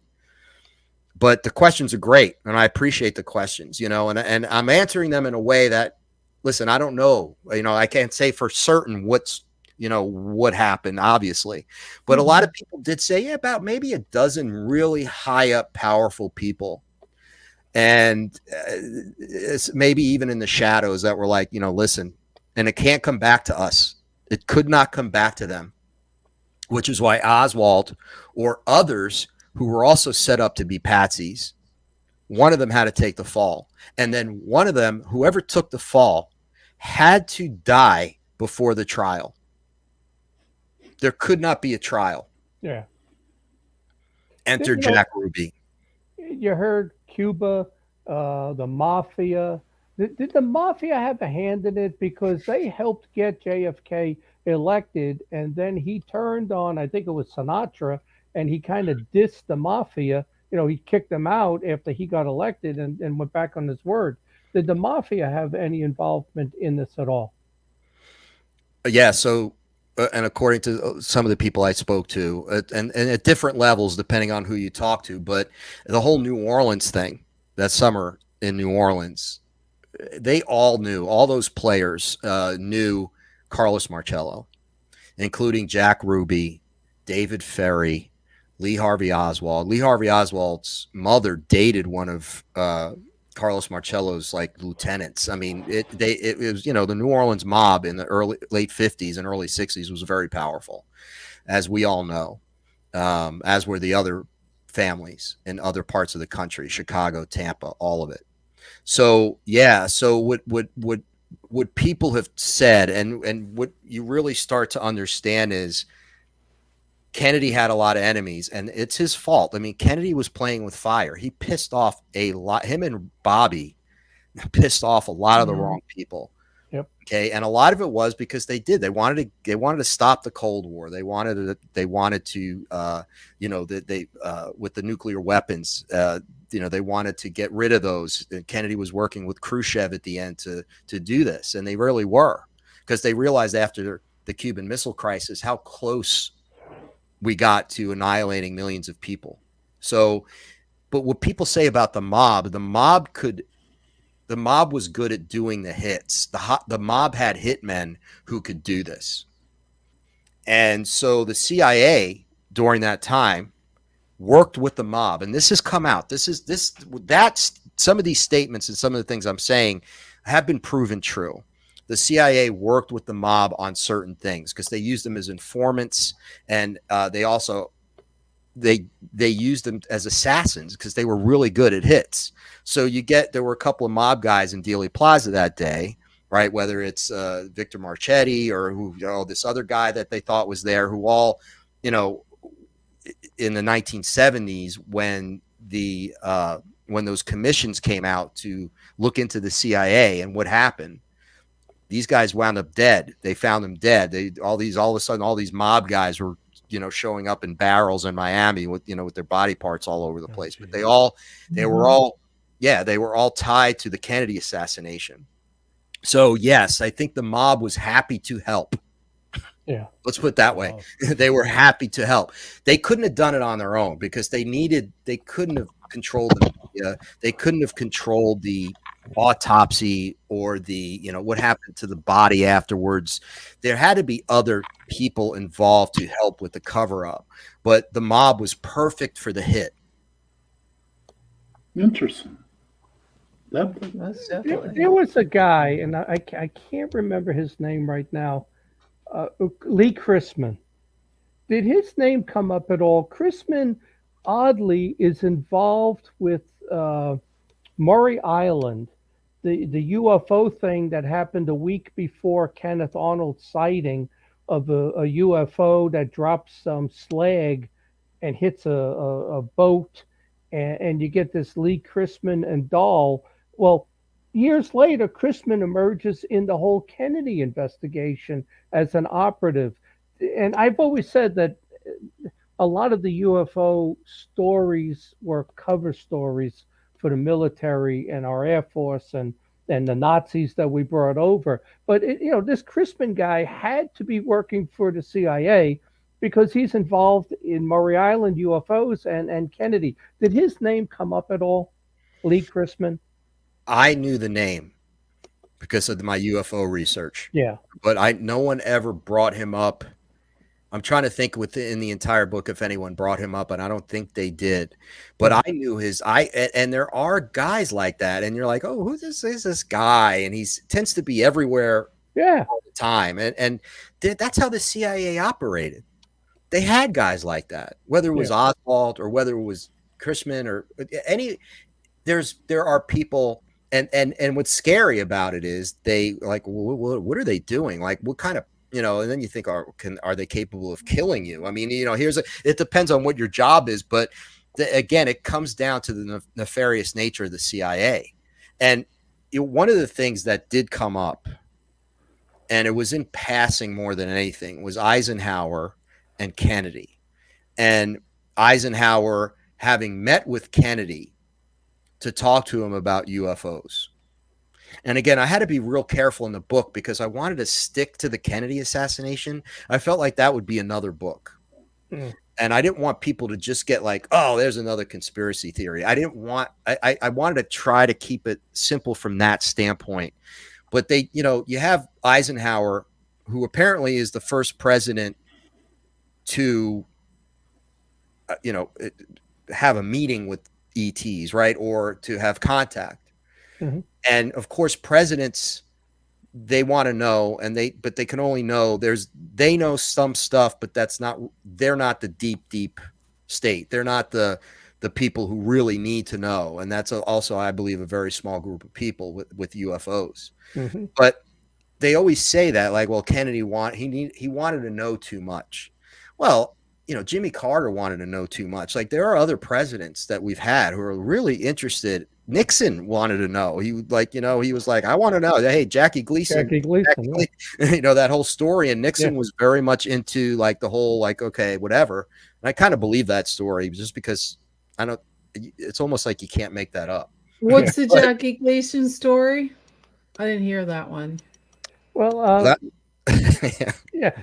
[SPEAKER 5] But the questions are great, and I appreciate the questions, and I'm answering them in a way that, listen, I don't know. I can't say for certain what happened, obviously. But a lot of people did say, yeah, about maybe a dozen really high up, powerful people. And it's maybe even in the shadows that were like, listen, and it can't come back to us. It could not come back to them, which is why Oswald or others who were also set up to be patsies, one of them had to take the fall. And then one of them, whoever took the fall, had to die before the trial. There could not be a trial.
[SPEAKER 4] Yeah.
[SPEAKER 5] Enter Jack Ruby.
[SPEAKER 4] You heard Cuba, the mafia. Did the mafia have a hand in it? Because they helped get JFK elected, and then he turned on, I think it was Sinatra, and he kind of dissed the mafia. He kicked them out after he got elected and went back on his word. Did the mafia have any involvement in this at all?
[SPEAKER 5] Yeah, so, and according to some of the people I spoke to, and at different levels, depending on who you talk to, but the whole New Orleans thing, that summer in New Orleans, they all knew, all those players knew Carlos Marcello, including Jack Ruby, David Ferry, Lee Harvey Oswald. Lee Harvey Oswald's mother dated one of Carlos Marcello's lieutenants. I mean, it was, the New Orleans mob in the late 50s and early 60s was very powerful, as we all know, as were the other families in other parts of the country, Chicago, Tampa, all of it. So, yeah. So what what people have said, and what you really start to understand is Kennedy had a lot of enemies, and it's his fault. I mean, Kennedy was playing with fire. He pissed off a lot. Him and Bobby pissed off a lot of the wrong people.
[SPEAKER 4] Yep.
[SPEAKER 5] Okay, and a lot of it was because they wanted to stop the Cold War. They wanted to with the nuclear weapons, they wanted to get rid of those. And Kennedy was working with Khrushchev at the end to do this, and they really were, because they realized after the Cuban Missile Crisis how close we got to annihilating millions of people. So, but what people say about the mob was good at doing the hits. The mob had hitmen who could do this. And so the CIA during that time worked with the mob. And this has come out. That's some of these statements and some of the things I'm saying have been proven true. The CIA worked with the mob on certain things because they used them as informants, and they also they used them as assassins because they were really good at hits. So there were a couple of mob guys in Dealey Plaza that day, right? Whether it's Victor Marchetti or this other guy that they thought was there, who all, in the 1970s when those commissions came out to look into the CIA and what happened, these guys wound up dead. They found them dead. All of a sudden, all these mob guys were, showing up in barrels in Miami with their body parts all over the place. But they were all tied to the Kennedy assassination. So yes, I think the mob was happy to help.
[SPEAKER 4] Yeah.
[SPEAKER 5] Let's put it that way. They were happy to help. They couldn't have done it on their own because they couldn't have controlled the media. They couldn't have controlled the autopsy or the, what happened to the body afterwards. There had to be other people involved to help with the cover up, but the mob was perfect for the hit.
[SPEAKER 3] Interesting.
[SPEAKER 4] There was a guy, and I can't remember his name right now. Lee Chrisman. Did his name come up at all? Chrisman, oddly, is involved with Maury Island, the UFO thing that happened a week before Kenneth Arnold's sighting of a UFO that drops some slag and hits a boat, and you get this Lee Chrisman and Dahl. Well, years later, Chrisman emerges in the whole Kennedy investigation as an operative. And I've always said that a lot of the UFO stories were cover stories for the military and our Air Force and the Nazis that we brought over. But, this Chrisman guy had to be working for the CIA because he's involved in Maury Island UFOs and Kennedy. Did his name come up at all, Lee Chrisman?
[SPEAKER 5] I knew the name because of my UFO research.
[SPEAKER 4] Yeah.
[SPEAKER 5] But no one ever brought him up. I'm trying to think within the entire book if anyone brought him up, and I don't think they did. But I knew and there are guys like that, and you're like, oh, who is this guy? And he tends to be everywhere all the time. And that's how the CIA operated. They had guys like that, whether it was Oswald or whether it was Chrisman or any. There are people. And what's scary about it is they like, what are they doing? Like, what kind of, and then you think, are they capable of killing you? I mean, it depends on what your job is. But again, it comes down to the nefarious nature of the CIA. And one of the things that did come up, and it was in passing more than anything, was Eisenhower and Kennedy. And Eisenhower having met with Kennedy to talk to him about UFOs. And again, I had to be real careful in the book because I wanted to stick to the Kennedy assassination. I felt like that would be another book. And I didn't want people to just get like, oh, there's another conspiracy theory. I wanted to try to keep it simple from that standpoint. But you have Eisenhower, who apparently is the first president to, have a meeting with ETs, right? Or to have contact. Mm-hmm. And of course, presidents, they want to know, but they can only know they know some stuff, but they're not the deep state. They're not the people who really need to know. And that's also, I believe, a very small group of people with UFOs. Mm-hmm. But they always say that, like, well, Kennedy he wanted to know too much. Well, Jimmy Carter wanted to know too much. Like, there are other presidents that we've had who are really interested. Nixon wanted to know. He was like, I want to know. Hey, Jackie Gleason, that whole story. And Nixon was very much into like the whole, like, okay, whatever. And I kind of believe that story just because it's almost like you can't make that up.
[SPEAKER 6] What's the Jackie Gleason story? I didn't hear that one.
[SPEAKER 4] Well,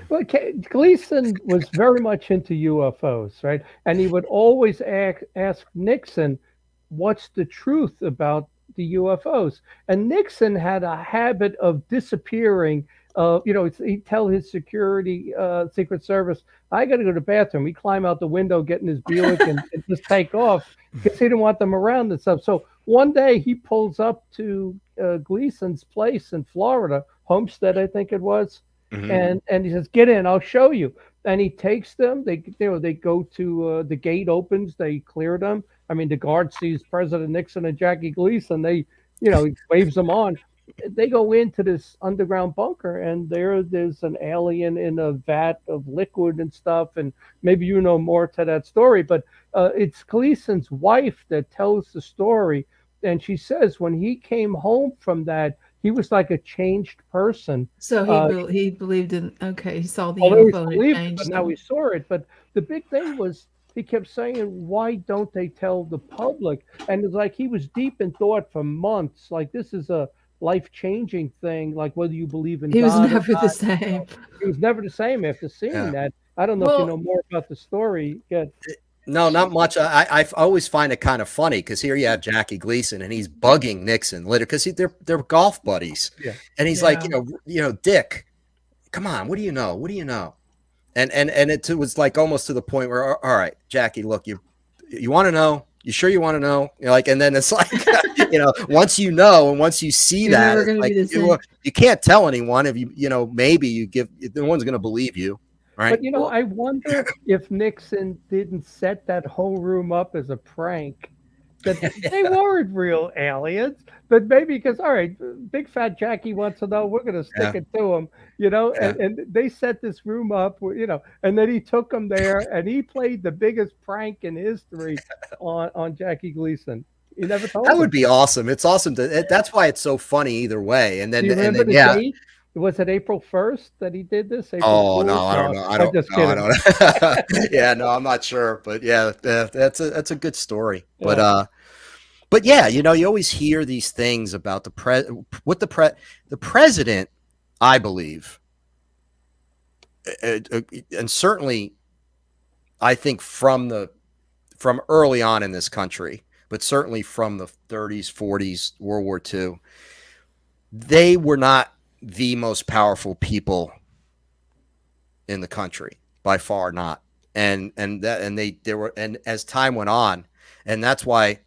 [SPEAKER 4] well, Gleason was very much into UFOs, right? And he would always ask Nixon, what's the truth about the UFOs? And Nixon had a habit of disappearing. He'd tell his security, Secret Service, I got to go to the bathroom. He'd climb out the window, get in his Buick, and just take off because he didn't want them around and stuff. So one day he pulls up to Gleason's place in Florida, Homestead, I think it was. Mm-hmm. And he says, get in, I'll show you. And he takes them. They go to the gate opens. They clear them. I mean, the guard sees President Nixon and Jackie Gleason. He waves them on. They go into this underground bunker, and there's an alien in a vat of liquid and stuff. And maybe you know more to that story, but it's Gleason's wife that tells the story. And she says when he came home from that, he was like a changed person.
[SPEAKER 6] So he believed in, he saw the UFO and it changed.
[SPEAKER 4] But now he saw it. But the big thing was he kept saying, why don't they tell the public? And it's like he was deep in thought for months. Like, this is a life-changing thing, like whether you believe in God.
[SPEAKER 6] He was never the same.
[SPEAKER 4] He was never the same after seeing that. I don't know if you know more about the story.
[SPEAKER 5] No, not much. I always find it kind of funny because here you have Jackie Gleason and he's bugging Nixon later because they're golf buddies, and he's like, Dick, come on, what do you know? What do you know? And it was like almost to the point where, all right, Jackie, look, you want to know? You sure you want to know? And then it's like, once you know and once you see that, like, you can't tell anyone if maybe you give, no one's going to believe you. Right.
[SPEAKER 4] But I wonder if Nixon didn't set that whole room up as a prank, that they weren't real aliens, but maybe because, all right, big fat Jackie wants to know, we're going to stick it to him, and they set this room up, and then he took them there and he played the biggest prank in history on Jackie Gleason. He never told
[SPEAKER 5] that would be awesome. It's awesome. That's why it's so funny either way. And then,
[SPEAKER 4] date? Was it April 1st that he did this?
[SPEAKER 5] No, I don't know. I don't know. Yeah, no, I'm not sure. But yeah, that's a good story. Yeah. But yeah, you always hear these things about the president, I believe, and certainly, I think from early on in this country, but certainly from the 30s, 40s, World War II, they were not the most powerful people in the country, by far not. And as time went on, and that's why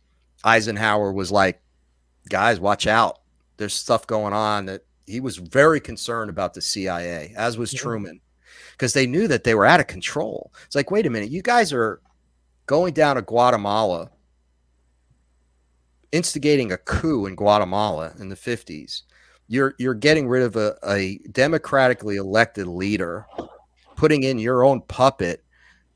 [SPEAKER 5] Eisenhower was like, guys, watch out. There's stuff going on. That he was very concerned about the CIA, as was Truman, because they knew that they were out of control. It's like, wait a minute, you guys are going down to Guatemala, instigating a coup in Guatemala in the 50s. You're getting rid of a democratically elected leader, putting in your own puppet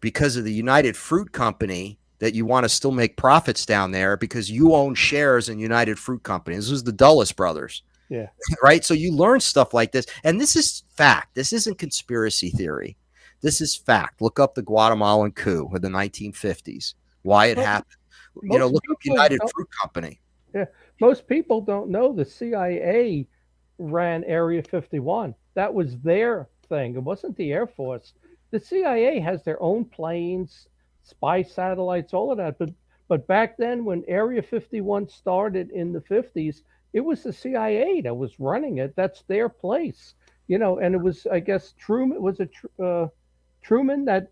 [SPEAKER 5] because of the United Fruit Company that you want to still make profits down there because you own shares in United Fruit Company. This was the Dulles brothers.
[SPEAKER 4] Yeah.
[SPEAKER 5] Right. So you learn stuff like this. And this is fact. This isn't conspiracy theory. This is fact. Look up the Guatemalan coup of the 1950s, why it happened. Look up United Fruit Company.
[SPEAKER 4] Yeah. Most people don't know the CIA ran Area 51. That was their thing. It wasn't the Air Force. The CIA has their own planes, spy satellites, all of that. But back then, when Area 51 started in the 50s, it was the CIA that was running it. That's their place, and it was, I guess, Truman. Was it Truman that,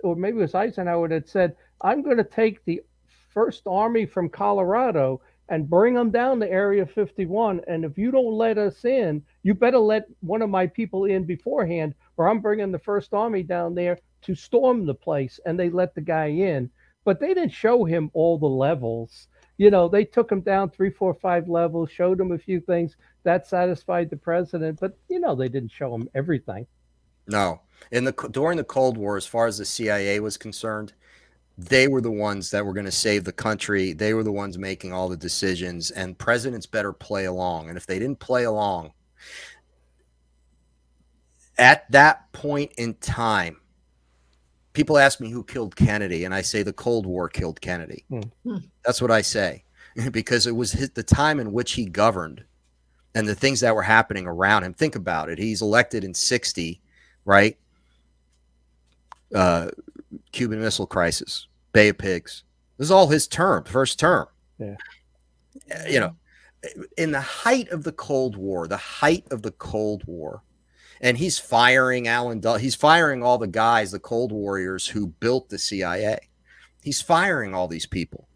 [SPEAKER 4] or maybe it was Eisenhower that said, I'm going to take the First Army from Colorado and bring them down to Area 51. And if you don't let us in, you better let one of my people in beforehand, or I'm bringing the First Army down there to storm the place. And they let the guy in. But they didn't show him all the levels. They took him down 3, 4, 5 levels, showed him a few things that satisfied the president, but they didn't show him everything.
[SPEAKER 5] No, during the Cold War, as far as the CIA was concerned, they were the ones that were going to save the country. They were the ones making all the decisions, and presidents better play along. And if they didn't play along at that point in time, people ask me who killed Kennedy, and I say the Cold War killed Kennedy. That's what I say, because it was the time in which he governed and the things that were happening around him. Think about it. He's elected in 1960, right? Cuban Missile Crisis, Bay of Pigs. This is all his first term.
[SPEAKER 4] Yeah.
[SPEAKER 5] In the height of the Cold War, and he's firing he's firing all the guys, the Cold Warriors who built the CIA. He's firing all these people,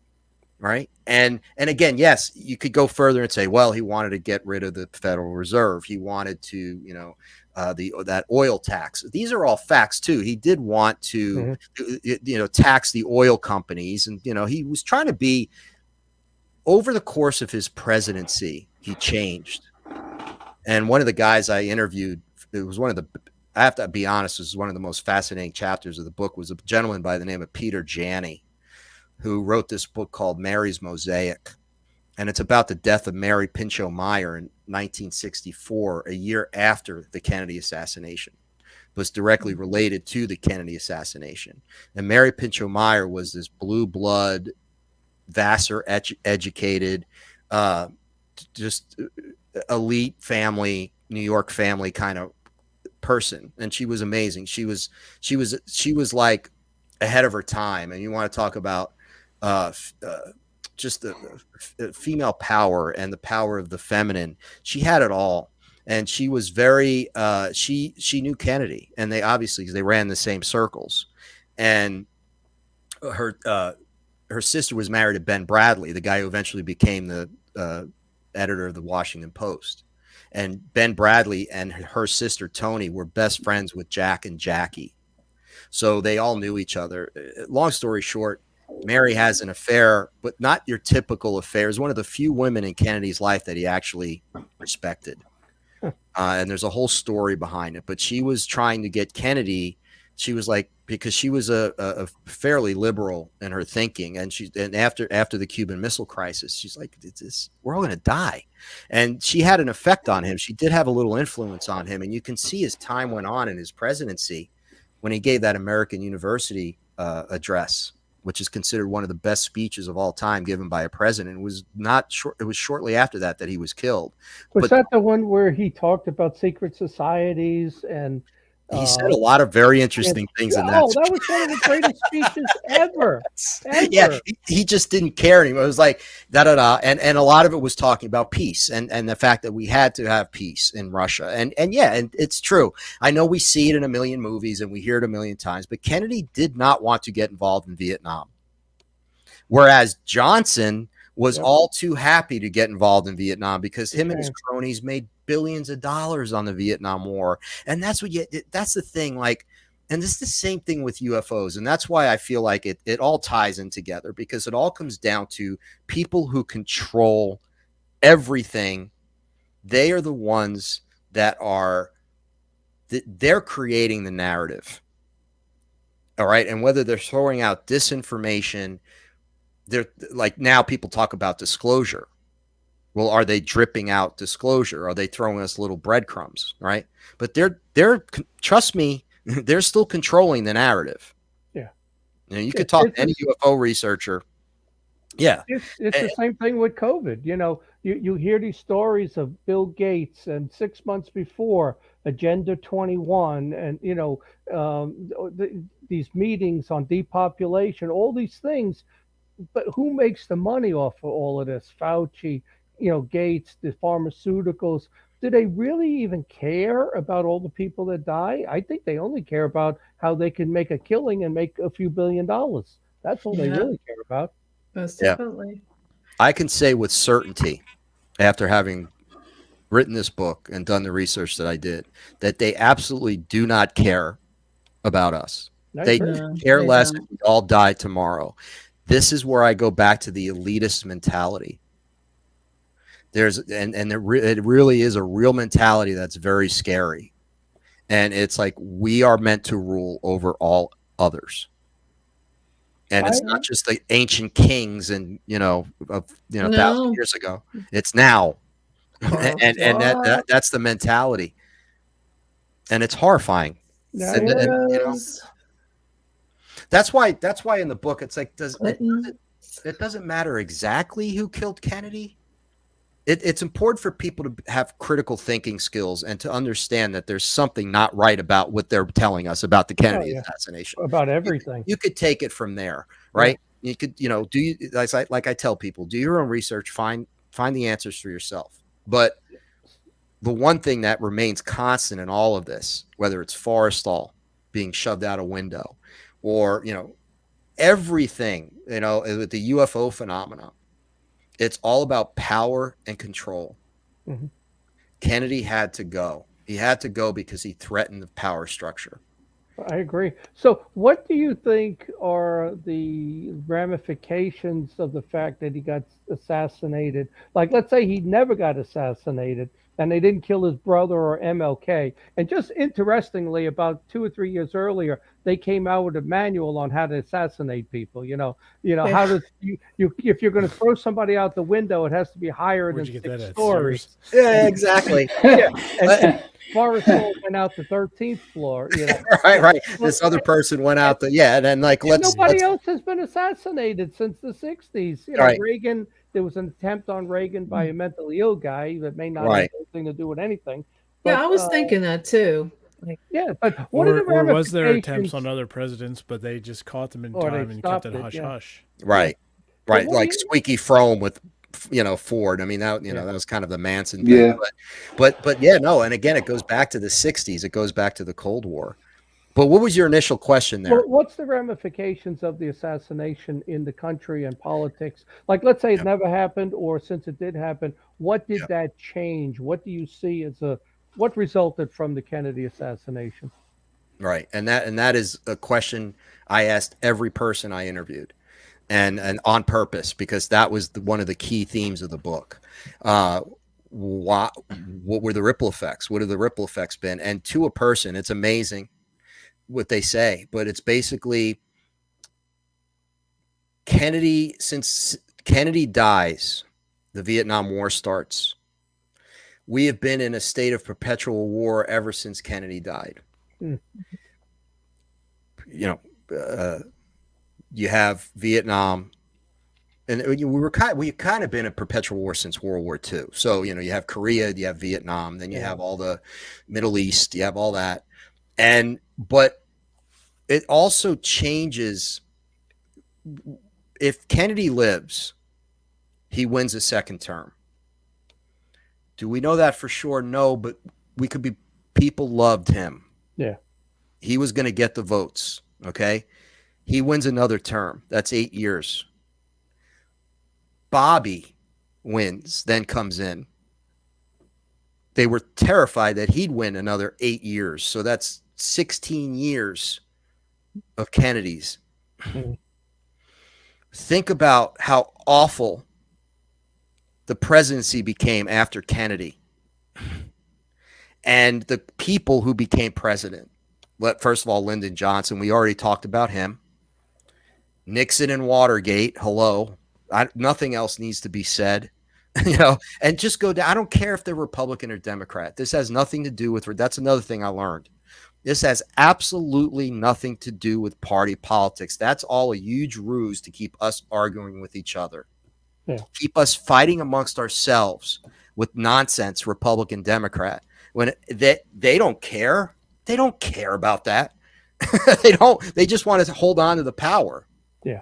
[SPEAKER 5] right? And again, yes, you could go further and say, well, he wanted to get rid of the Federal Reserve. He wanted to, that oil tax. These are all facts too. He did want to, tax the oil companies, and he was trying to be. Over the course of his presidency, he changed. And one of the guys I interviewed, it was I have to be honest, this is one of the most fascinating chapters of the book, was a gentleman by the name of Peter Jennie, who wrote this book called Mary's Mosaic. And it's about the death of Mary Pinchot Meyer in 1964, a year after the Kennedy assassination. It was directly related to the Kennedy assassination. And Mary Pinchot Meyer was this blue blood, Vassar educated, just elite family, New York family kind of person. And she was amazing. She was like ahead of her time. And you want to talk about just the female power and the power of the feminine. She had it all. And she was very, she knew Kennedy, and they obviously, they ran the same circles. And her sister was married to Ben Bradley, the guy who eventually became the editor of the Washington Post. And Ben Bradley and her sister Toni were best friends with Jack and Jackie. So they all knew each other. Long story short, Mary has an affair, but not your typical affair. It's one of the few women in Kennedy's life that he actually respected. And there's a whole story behind it. But she was trying to get Kennedy. She was like, because she was a fairly liberal in her thinking, and after the Cuban Missile Crisis, she's like, we're all going to die, and she had an effect on him. She did have a little influence on him, and you can see as time went on in his presidency, when he gave that American University address, which is considered one of the best speeches of all time given by a president. It was not short. It was shortly after that he was killed.
[SPEAKER 4] Was that the one where he talked about secret societies and?
[SPEAKER 5] He said a lot of very interesting things in that.
[SPEAKER 4] Oh, that was one of the greatest speeches ever.
[SPEAKER 5] Yeah, he just didn't care anymore. It was like da-da-da. And a lot of it was talking about peace and the fact that we had to have peace in Russia. And it's true. I know we see it in a million movies and we hear it a million times, but Kennedy did not want to get involved in Vietnam. Whereas Johnson was all too happy to get involved in Vietnam because him and his cronies made billions of dollars on the Vietnam War. And that's the thing. Like, and this is the same thing with UFOs. And that's why I feel like it all ties in together, because it all comes down to people who control everything. They are the ones that they're creating the narrative. All right. And whether they're throwing out disinformation, they're like, now people talk about disclosure. Well, are they dripping out disclosure? Are they throwing us little breadcrumbs? Right. But they're trust me, they're still controlling the narrative.
[SPEAKER 4] Yeah.
[SPEAKER 5] You could talk to any UFO researcher. Yeah.
[SPEAKER 4] It's the same thing with COVID. You hear these stories of Bill Gates and 6 months before Agenda 21 and, these meetings on depopulation, all these things. But who makes the money off of all of this? Fauci, Gates, the pharmaceuticals. Do they really even care about all the people that die? I think they only care about how they can make a killing and make a few $1 billion. That's all they really care about.
[SPEAKER 6] Most definitely.
[SPEAKER 5] I can say with certainty, after having written this book and done the research that I did, that they absolutely do not care about us. They care less if we all die tomorrow. This is where I go back to the elitist mentality. It really is a real mentality that's very scary. And it's like, we are meant to rule over all others. And it's not just the ancient kings and,
[SPEAKER 6] No.
[SPEAKER 5] 1,000 years ago. It's now. and that's the mentality. And it's horrifying. That's why in the book it's like, it doesn't matter exactly who killed Kennedy. It's important for people to have critical thinking skills and to understand that there's something not right about what they're telling us about the Kennedy assassination.
[SPEAKER 4] About everything.
[SPEAKER 5] You could take it from there, right? Yeah. You could, like I tell people, do your own research, find the answers for yourself. But the one thing that remains constant in all of this, whether it's Forrestal being shoved out a window, or everything, with the UFO phenomena, it's all about power and control. Mm-hmm. Kennedy had to go. He had to go because he threatened the power structure.
[SPEAKER 4] I agree. So what do you think are the ramifications of the fact that he got assassinated? Like, let's say he never got assassinated and they didn't kill his brother or MLK. And just interestingly, about 2 or 3 years earlier, they came out with a manual on how to assassinate people. How to if you're going to throw somebody out the window, it has to be higher than 6 stories.
[SPEAKER 5] Yeah, exactly.
[SPEAKER 4] And Forrest went out the 13th floor.
[SPEAKER 5] Right. This other person went out and then
[SPEAKER 4] nobody else has been assassinated since the 60s.
[SPEAKER 5] Right.
[SPEAKER 4] Reagan. There was an attempt on Reagan by a mentally ill guy that may not have anything to do with anything.
[SPEAKER 6] But, I was thinking that too.
[SPEAKER 4] But what are the
[SPEAKER 2] or was there attempts on other presidents, but they just caught them in time and kept it hush hush?
[SPEAKER 5] Right. Like Squeaky Fromme with Ford. I mean, that was kind of the Manson thing.
[SPEAKER 3] Yeah.
[SPEAKER 5] But no. And again, it goes back to the 60s. It goes back to the Cold War. But what was your initial question there?
[SPEAKER 4] Well, what's the ramifications of the assassination in the country and politics? Like, let's say it never happened, or since it did happen, what did that change? What do you see what resulted from the Kennedy assassination?
[SPEAKER 5] Right. And that is a question I asked every person I interviewed, and on purpose, because that was one of the key themes of the book. What were the ripple effects? What have the ripple effects been? And to a person, it's amazing what they say, but it's basically since Kennedy dies, the Vietnam War starts. We have been in a state of perpetual war ever since Kennedy died. You have Vietnam, and we've kind of been in perpetual war since World War II. So, you have Korea, you have Vietnam, then you have all the Middle East, you have all that. But it also changes. If Kennedy lives, he wins a second term. Do we know that for sure? No, but people loved him.
[SPEAKER 4] Yeah.
[SPEAKER 5] He was going to get the votes. Okay. He wins another term. That's 8 years. Bobby wins, then comes in. They were terrified that he'd win another 8 years. So that's 16 years of Kennedy's. Think about how awful the presidency became after Kennedy, and the people who became president. First of all, Lyndon Johnson, we already talked about him. Nixon and Watergate. Hello. Nothing else needs to be said. And just go down. I don't care if they're Republican or Democrat. This has nothing to do with, that's another thing I learned. This has absolutely nothing to do with party politics. That's all a huge ruse to keep us arguing with each other.
[SPEAKER 4] Yeah. Keep
[SPEAKER 5] us fighting amongst ourselves with nonsense, Republican, Democrat. When they don't care. They don't care about that. They just want to hold on to the power.
[SPEAKER 4] Yeah.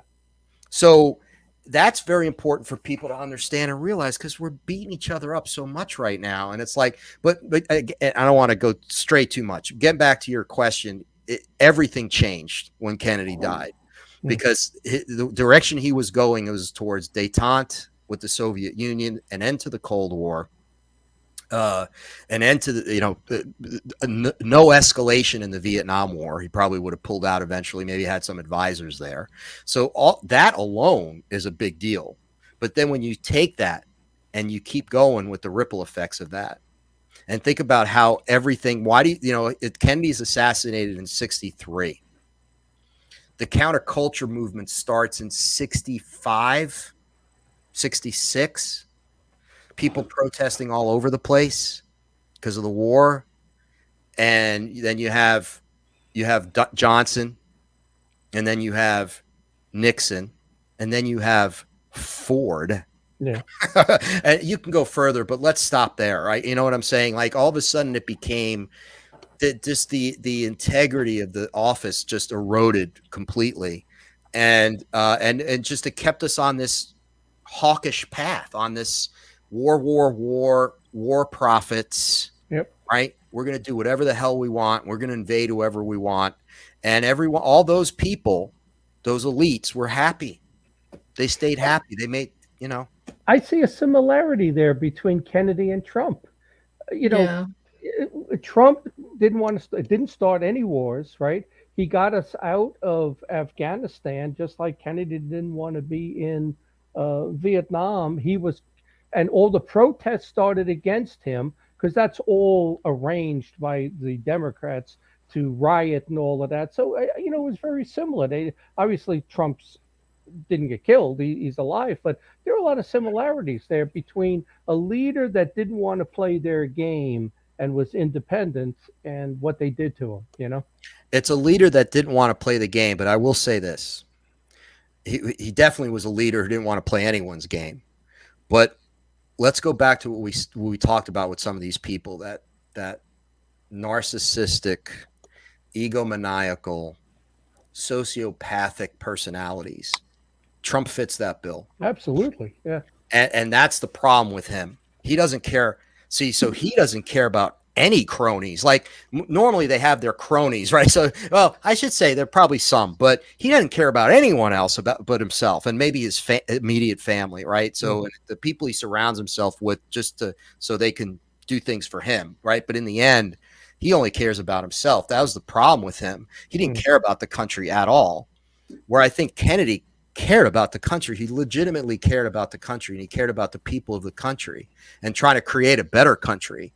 [SPEAKER 5] So that's very important for people to understand and realize, because we're beating each other up so much right now. And it's like, but I don't want to go straight too much. Getting back to your question, everything changed when Kennedy died, because the direction he was going was towards détente with the Soviet Union, and end to the Cold War. an end to no escalation in the Vietnam War. He probably would have pulled out eventually, maybe had some advisors there. So all that alone is a big deal. But then when you take that and you keep going with the ripple effects of that, and think about how everything, Kennedy's assassinated in 1963. The counterculture movement starts in 1965, 1966. People protesting all over the place because of the war. And then you have Johnson, and then you have Nixon, and then you have Ford.
[SPEAKER 4] Yeah.
[SPEAKER 5] And you can go further, but let's stop there, right? You know what I'm saying? Like, all of a sudden it became just the integrity of the office just eroded completely. And just it kept us on this hawkish path, on this war profits.
[SPEAKER 4] Yep.
[SPEAKER 5] Right. We're going to do whatever the hell we want. We're going to invade whoever we want. And all those people, those elites, were happy. They stayed happy. They made,
[SPEAKER 4] I see a similarity there between Kennedy and Trump. Trump didn't start any wars, right? He got us out of Afghanistan, just like Kennedy didn't want to be in Vietnam. And all the protests started against him because that's all arranged by the Democrats to riot and all of that. So, it was very similar. Obviously, Trump's didn't get killed. He's alive, but there are a lot of similarities there between a leader that didn't want to play their game and was independent and what they did to him,
[SPEAKER 5] It's a leader that didn't want to play the game, but I will say this. He definitely was a leader who didn't want to play anyone's game. But let's go back to what we talked about with some of these people, that narcissistic, egomaniacal, sociopathic personalities. Trump fits that bill.
[SPEAKER 4] Absolutely. Yeah.
[SPEAKER 5] And that's the problem with him. He doesn't care. See, so he doesn't care about any cronies. Like, normally they have their cronies, right? So, well, I should say there are probably some, but he doesn't care about anyone else but himself and maybe his immediate family, right? So the people he surrounds himself with so they can do things for him, right? But in the end, he only cares about himself. That was the problem with him. He didn't care about the country at all. Where I think Kennedy cared about the country. He legitimately cared about the country, and he cared about the people of the country and trying to create a better country.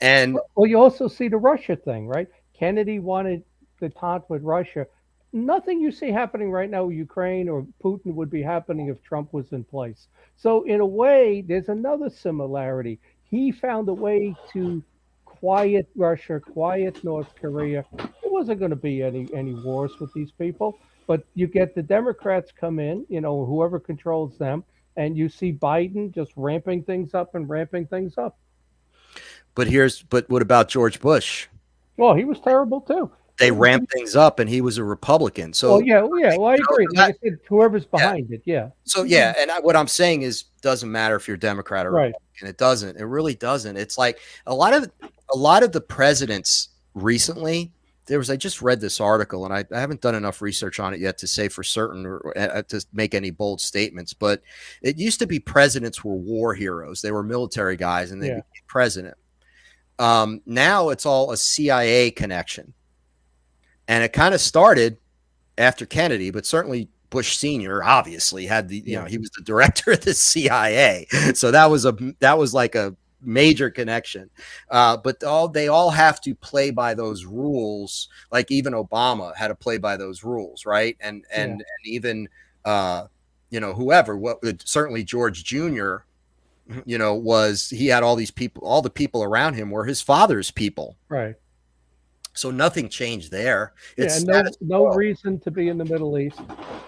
[SPEAKER 5] And
[SPEAKER 4] you also see the Russia thing, right? Kennedy wanted detente with Russia. Nothing you see happening right now with Ukraine or Putin would be happening if Trump was in place. So in a way, there's another similarity. He found a way to quiet Russia, quiet North Korea. There wasn't going to be any wars with these people. But you get the Democrats come in, whoever controls them, and you see Biden just ramping things up.
[SPEAKER 5] But what about George Bush?
[SPEAKER 4] Well, he was terrible too.
[SPEAKER 5] They ramped things up, and he was a Republican. So,
[SPEAKER 4] well, I agree. Like I said, whoever's behind it, yeah.
[SPEAKER 5] So, and what I'm saying is, doesn't matter if you're Democrat or Republican. It doesn't. It really doesn't. It's like a lot of the presidents recently. I just read this article, and I haven't done enough research on it yet to say for certain or to make any bold statements. But it used to be presidents were war heroes; they were military guys, and they became president. Now it's all a CIA connection, and it kind of started after Kennedy, but certainly Bush Sr. obviously had he was the director of the CIA, so that was like a major connection. But they all have to play by those rules. Like even Obama had to play by those rules, right? And even whoever, certainly George Jr. He had all these people, all the people around him were his father's people,
[SPEAKER 4] right?
[SPEAKER 5] So nothing changed there. It's
[SPEAKER 4] no reason to be in the Middle East.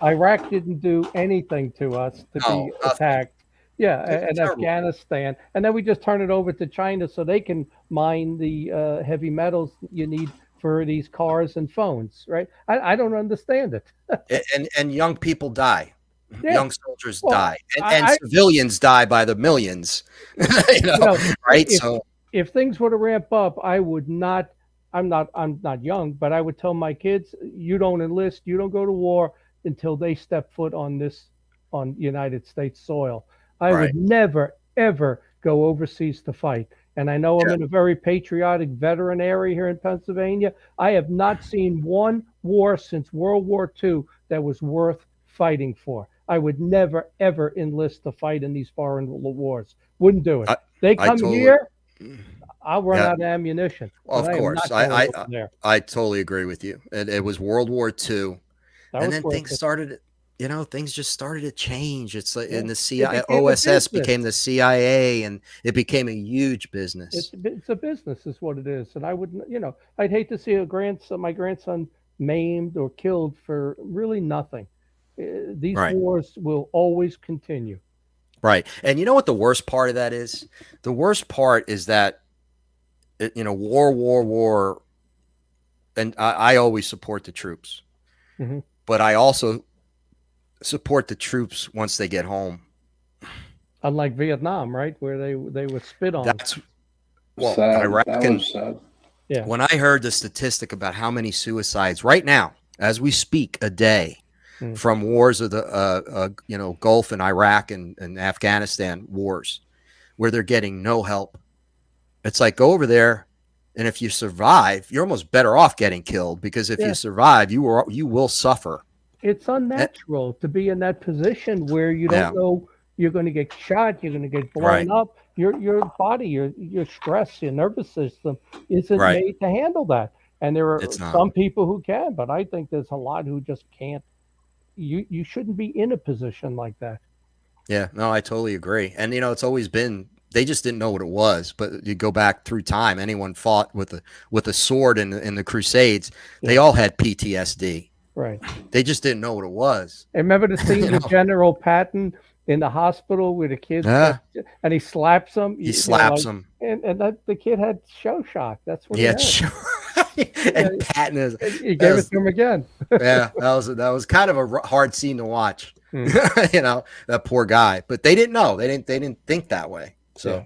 [SPEAKER 4] Iraq didn't do anything to us to be attacked. Yeah, and Afghanistan. And then we just turn it over to China so they can mine the heavy metals you need for these cars and phones, right? I don't understand
[SPEAKER 5] it. and young people die. Yeah. Young soldiers die. And civilians die by the millions. Right?
[SPEAKER 4] If things were to ramp up, I would not, I'm not young, but I would tell my kids, you don't enlist, you don't go to war until they step foot on United States soil. I would never, ever go overseas to fight. And I know I'm in a very patriotic veteran area here in Pennsylvania. I have not seen one war since World War II that was worth fighting for. I would never, ever enlist to fight in these foreign wars. Wouldn't do it. They come here, I'll run out of ammunition.
[SPEAKER 5] Well, of course. I totally agree with you. It was World War II. And then things started, things just started to change. It's like in the CIA, OSS became the CIA, and it became a huge business.
[SPEAKER 4] It's a business is what it is. And I wouldn't, I'd hate to see my grandson maimed or killed for really nothing. These wars will always continue.
[SPEAKER 5] Right. And you know what the worst part of that is? The worst part is that, war. And I always support the troops. Mm-hmm. But I also support the troops once they get home.
[SPEAKER 4] Unlike Vietnam, right? Where they were spit on.
[SPEAKER 3] I reckon.
[SPEAKER 5] Yeah. When I heard the statistic about how many suicides right now, as we speak, a day, from wars of the Gulf and Iraq and Afghanistan wars, where they're getting no help. It's like, go over there, and if you survive, you're almost better off getting killed, because if you survive, you will suffer.
[SPEAKER 4] It's unnatural to be in that position where you don't know you're going to get shot, you're going to get blown up. Your body, your stress, your nervous system isn't made to handle that. And there are some people who can, but I think there's a lot who just can't. You shouldn't be in a position like that.
[SPEAKER 5] Yeah, no, I totally agree. And it's always been, they just didn't know what it was. But you go back through time, anyone fought with a sword in the Crusades, they all had PTSD.
[SPEAKER 4] Right.
[SPEAKER 5] They just didn't know what it was.
[SPEAKER 4] I remember the scene with General Patton in the hospital with the kid, and he slaps him.
[SPEAKER 5] He slaps him,
[SPEAKER 4] and the kid had show shock. That's what
[SPEAKER 5] he had. And Patton
[SPEAKER 4] he gave it to him again.
[SPEAKER 5] Yeah, that was kind of a hard scene to watch. That poor guy. But they didn't know. They didn't think that way. So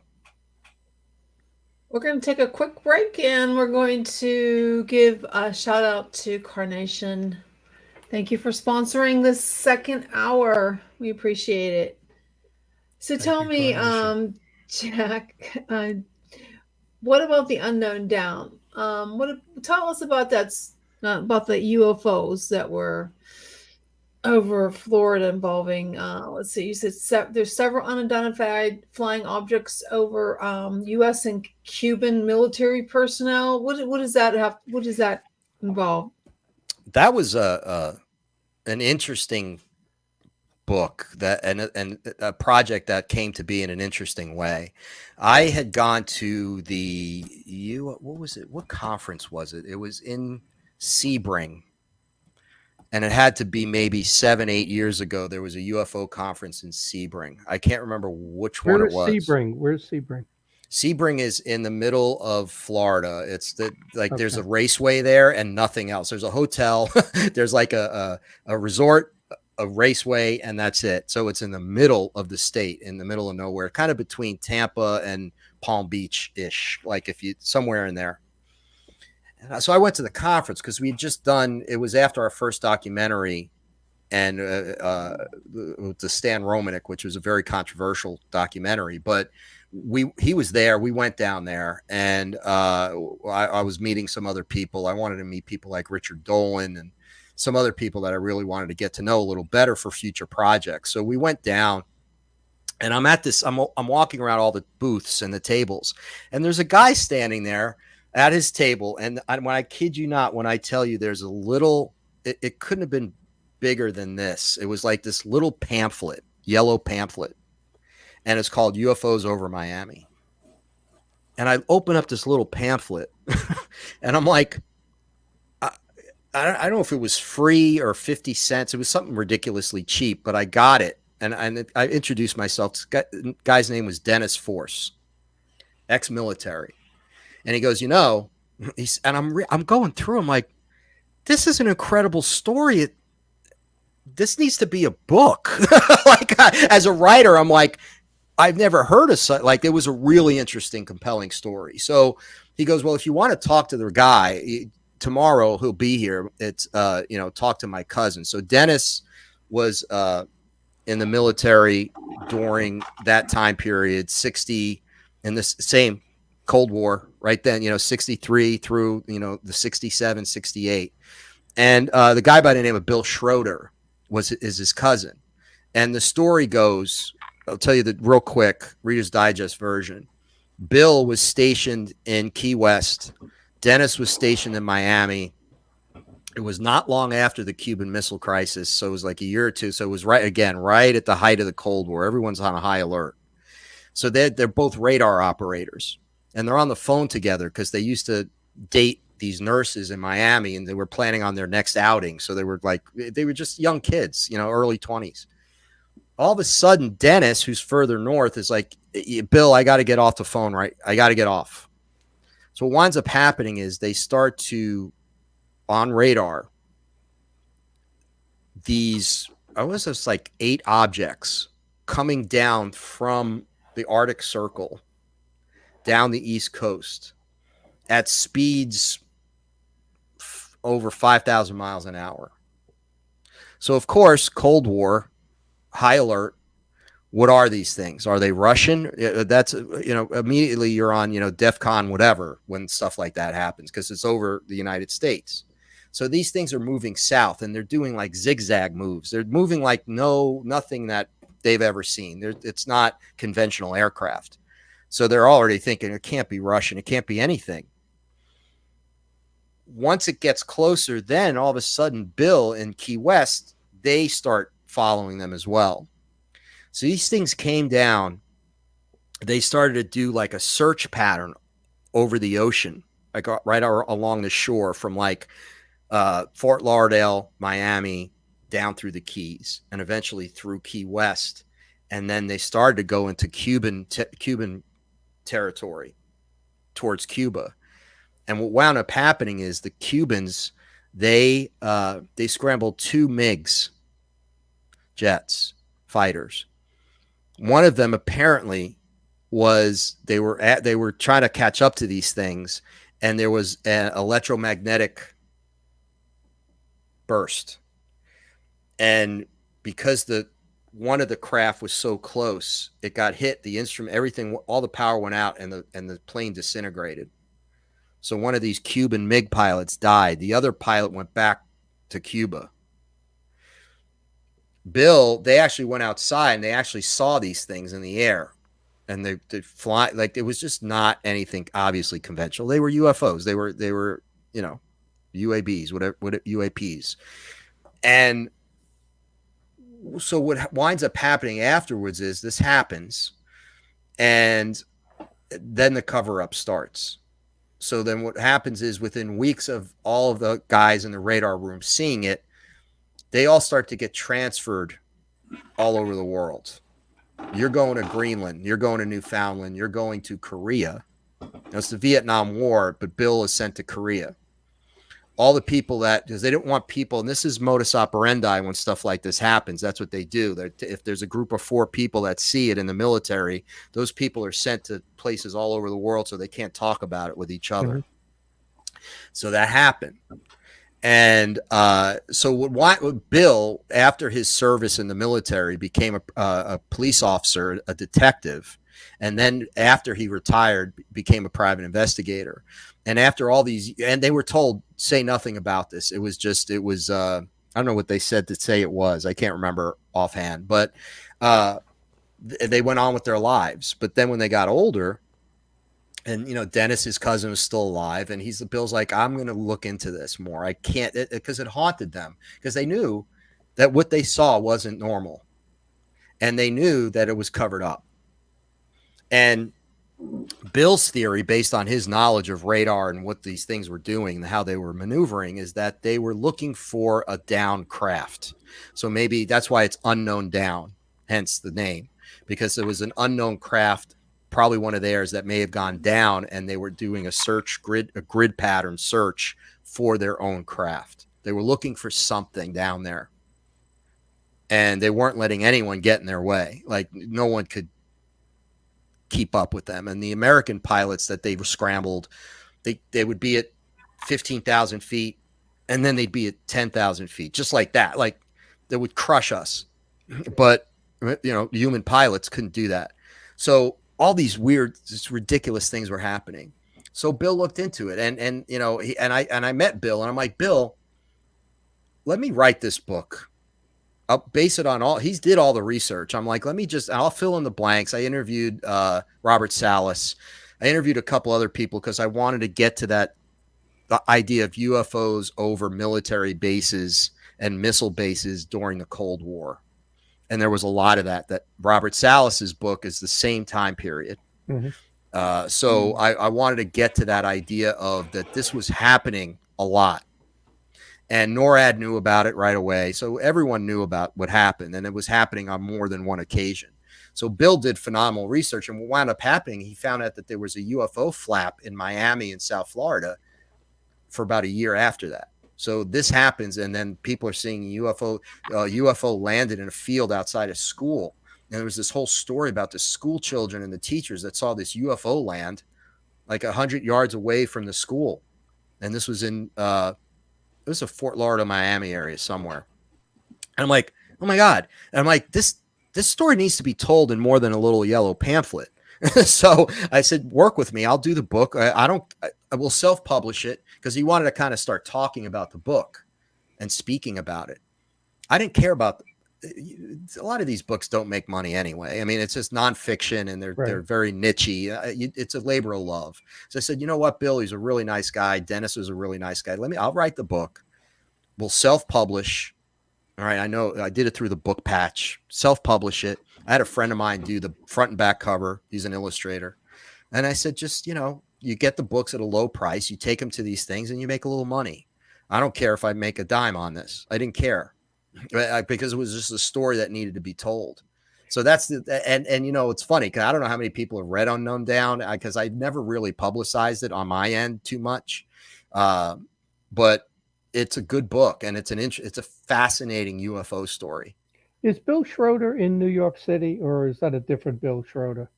[SPEAKER 6] we're going to take a quick break, and we're going to give a shout out to Carnation. Thank you for sponsoring this second hour. We appreciate it. So tell me, Jack, what about the Unknown Down? Tell us about that, about the UFOs that were over Florida involving, let's see, you said there's several unidentified flying objects over U.S. and Cuban military personnel. What does that have? What does that involve?
[SPEAKER 5] That was an interesting book and a project that came to be in an interesting way. I had gone to what conference was it? It was in Sebring, and it had to be maybe 7-8 years ago. There was a UFO conference in Sebring. I can't remember which one it was.
[SPEAKER 4] Where's Sebring?
[SPEAKER 5] Sebring is in the middle of Florida. It's there's a raceway there and nothing else. There's a hotel. There's like a resort, a raceway, and that's it. So it's in the middle of the state, in the middle of nowhere, kind of between Tampa and Palm Beach ish, like if you somewhere in there. And so I went to the conference because we had just done, it was after our first documentary, and the Stan Romanek, which was a very controversial documentary, but he was there. We went down there, and I was meeting some other people. I wanted to meet people like Richard Dolan and some other people that I really wanted to get to know a little better for future projects. So we went down, and I'm walking around all the booths and the tables, and there's a guy standing there at his table. And when I kid you not, when I tell you there's a little, it couldn't have been bigger than this. It was like this little pamphlet, yellow pamphlet, and it's called UFOs Over Miami. And I open up this little pamphlet and I'm like, I don't know if it was free or 50 cents. It was something ridiculously cheap, but I got it. And I introduced myself. The guy's name was Dennis Force, ex-military. And he goes, I'm going through. I'm like, this is an incredible story. This needs to be a book. As a writer, I'm like, I've never heard of such. Like, it was a really interesting, compelling story. So he goes, well, if you want to talk to the guy, tomorrow he'll be here. It's talk to my cousin. So Dennis was in the military during that time period, 60, in this same Cold War right then, 63 through, the 67, 68. And the guy by the name of Bill Schroeder is his cousin. And the story goes, I'll tell you the real quick Reader's Digest version. Bill was stationed in Key West. Dennis was stationed in Miami. It was not long after the Cuban Missile Crisis, so it was like a year or two. So it was right at the height of the Cold War. Everyone's on a high alert. So they're both radar operators, and they're on the phone together because they used to date these nurses in Miami, and they were planning on their next outing. So they were just young kids, early 20s. All of a sudden, Dennis, who's further north, is like, Bill, I got to get off the phone, right? I got to get off. So what winds up happening is they start to, on radar, these, I was just like 8 objects coming down from the Arctic Circle down the East Coast at speeds over 5,000 miles an hour. So, of course, Cold War, high alert. What are these things? Are they Russian? That's, immediately you're on, DEFCON, whatever, when stuff like that happens, because it's over the United States. So these things are moving south, and they're doing like zigzag moves. They're moving like nothing that they've ever seen. It's not conventional aircraft. So they're already thinking it can't be Russian. It can't be anything. Once it gets closer, then all of a sudden, Bill in Key West, they start following them as well. So these things came down. They started to do like a search pattern over the ocean, like right along the shore from like Fort Lauderdale, Miami, down through the Keys, and eventually through Key West. And then they started to go into Cuban territory towards Cuba. And what wound up happening is the Cubans, they scrambled 2 MiGs jets, fighters. One of them apparently was they were trying to catch up to these things, and there was an electromagnetic burst. And because one of the craft was so close, it got hit, the instrument, everything, all the power went out, and the plane disintegrated. So one of these Cuban MiG pilots died. The other pilot went back to Cuba. Bill, they actually went outside and they actually saw these things in the air, and they fly, like it was just not anything obviously conventional. They were UFOs. They were UABs, whatever UAPs. And so what winds up happening afterwards is this happens, and then the cover-up starts. So then what happens is within weeks of all of the guys in the radar room seeing it, they all start to get transferred all over the world. You're going to Greenland. You're going to Newfoundland. You're going to Korea. Now, it's the Vietnam War, but Bill is sent to Korea. All the people because they don't want people, and this is modus operandi when stuff like this happens. That's what they do. If there's a group of 4 people that see it in the military, those people are sent to places all over the world so they can't talk about it with each other. Mm-hmm. So that happened. And so what Bill, after his service in the military, became a police officer, a detective. And then after he retired, became a private investigator. And after all these, and they were told, say nothing about this. It was I don't know what they said to say it was. I can't remember offhand, but they went on with their lives. But then when they got older, and, Dennis, his cousin, was still alive, and Bill's like, I'm going to look into this more. I can't, because it haunted them, because they knew that what they saw wasn't normal, and they knew that it was covered up. And Bill's theory, based on his knowledge of radar and what these things were doing and how they were maneuvering, is that they were looking for a down craft. So maybe that's why it's unknown down, hence the name, because it was an unknown craft, probably one of theirs, that may have gone down, and they were doing a grid pattern search for their own craft. They were looking for something down there, and they weren't letting anyone get in their way. Like no one could keep up with them. And the American pilots that they were scrambled, they would be at 15,000 feet, and then they'd be at 10,000 feet, just like that. Like they would crush us. But human pilots couldn't do that. So all these weird, just ridiculous things were happening. So Bill looked into it, and you know, I met Bill, and I'm like, Bill, let me write this book. I'll base it on he did all the research. I'm like, I'll fill in the blanks. I interviewed Robert Salas. I interviewed a couple other people because I wanted to get to the idea of UFOs over military bases and missile bases during the Cold War. And there was a lot of that Robert Salas's book is the same time period. Mm-hmm. So I wanted to get to that idea of that this was happening a lot. And NORAD knew about it right away. So everyone knew about what happened, and it was happening on more than one occasion. So Bill did phenomenal research, and what wound up happening, he found out that there was a UFO flap in Miami and South Florida for about a year after that. So this happens, and then people are seeing UFO landed in a field outside a school. And there was this whole story about the school children and the teachers that saw this UFO land like 100 yards away from the school. And this was in it was a Fort Lauderdale, Miami area somewhere. And I'm like, oh my God. And I'm like, this story needs to be told in more than a little yellow pamphlet. So I said, work with me. I'll do the book. I will self-publish it, because he wanted to kind of start talking about the book and speaking about it. I didn't care about a lot of these books don't make money anyway. I mean, it's just nonfiction, and they're very niche-y. It's a labor of love. So I said, you know what, Bill, he's a really nice guy. Dennis was a really nice guy. I'll write the book. We'll self-publish. All right. I know I did it through the book patch, self-publish it. I had a friend of mine do the front and back cover. He's an illustrator. And I said, just, you know, you get the books at a low price. You take them to these things and you make a little money. I don't care if I make a dime on this. I didn't care because it was just a story that needed to be told. So that's and you know, it's funny because I don't know how many people have read Unknown Down, because I've never really publicized it on my end too much. But it's a good book, and it's a fascinating UFO story.
[SPEAKER 4] Is Bill Schroeder in New York City, or is that a different Bill Schroeder?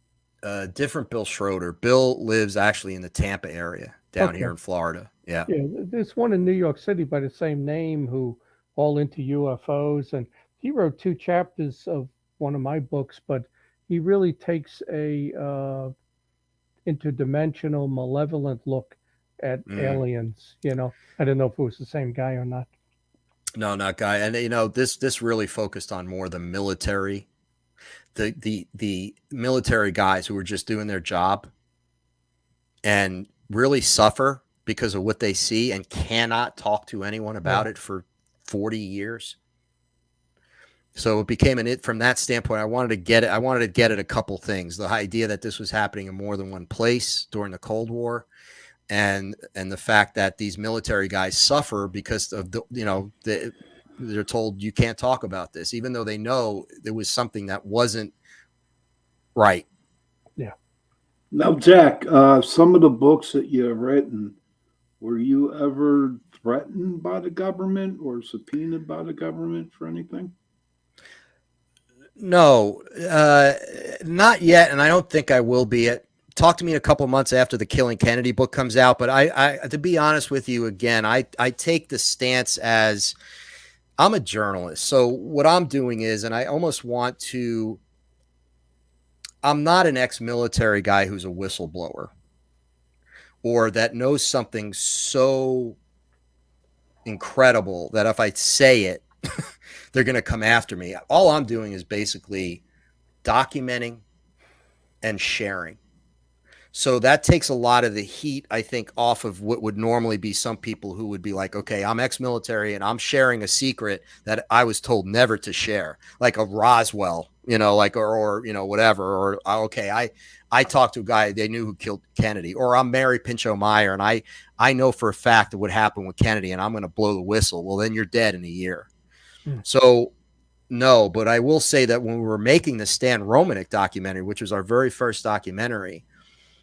[SPEAKER 5] Different Bill Schroeder. Bill lives actually in the Tampa area down here in Florida. Yeah.
[SPEAKER 4] There's one in New York City by the same name who all into UFOs, and he wrote 2 chapters of one of my books, but he really takes a interdimensional, malevolent look at aliens. You know, I don't know if it was the same guy or not.
[SPEAKER 5] No, not guy. And you know, this really focused on more the military, the military guys who were just doing their job and really suffer because of what they see and cannot talk to anyone about it for 40 years. So it became from that standpoint, I wanted to get at a couple things. The idea that this was happening in more than one place during the Cold War, and the fact that these military guys suffer because of they're told you can't talk about this, even though they know there was something that wasn't right.
[SPEAKER 3] Yeah. Now, Jack, some of the books that you have written, were you ever threatened by the government or subpoenaed by the government for anything?
[SPEAKER 5] No, not yet, and I don't think I will be. Talk to me a couple months after the Killing Kennedy book comes out, but I to be honest with you, again, I take the stance as I'm a journalist. So what I'm doing is, and I almost want to, I'm not an ex-military guy who's a whistleblower or that knows something so incredible that if I say it, they're going to come after me. All I'm doing is basically documenting and sharing. So that takes a lot of the heat, I think, off of what would normally be some people who would be like, okay, I'm ex-military and I'm sharing a secret that I was told never to share, like a Roswell, you know, like, or you know, whatever, or okay, I talked to a guy, they knew who killed Kennedy, or I'm Mary Pinchot Meyer and I know for a fact that what happened with Kennedy and I'm going to blow the whistle. Well, then you're dead in a year. So no, but I will say that when we were making the Stan Romanek documentary, which was our very first documentary,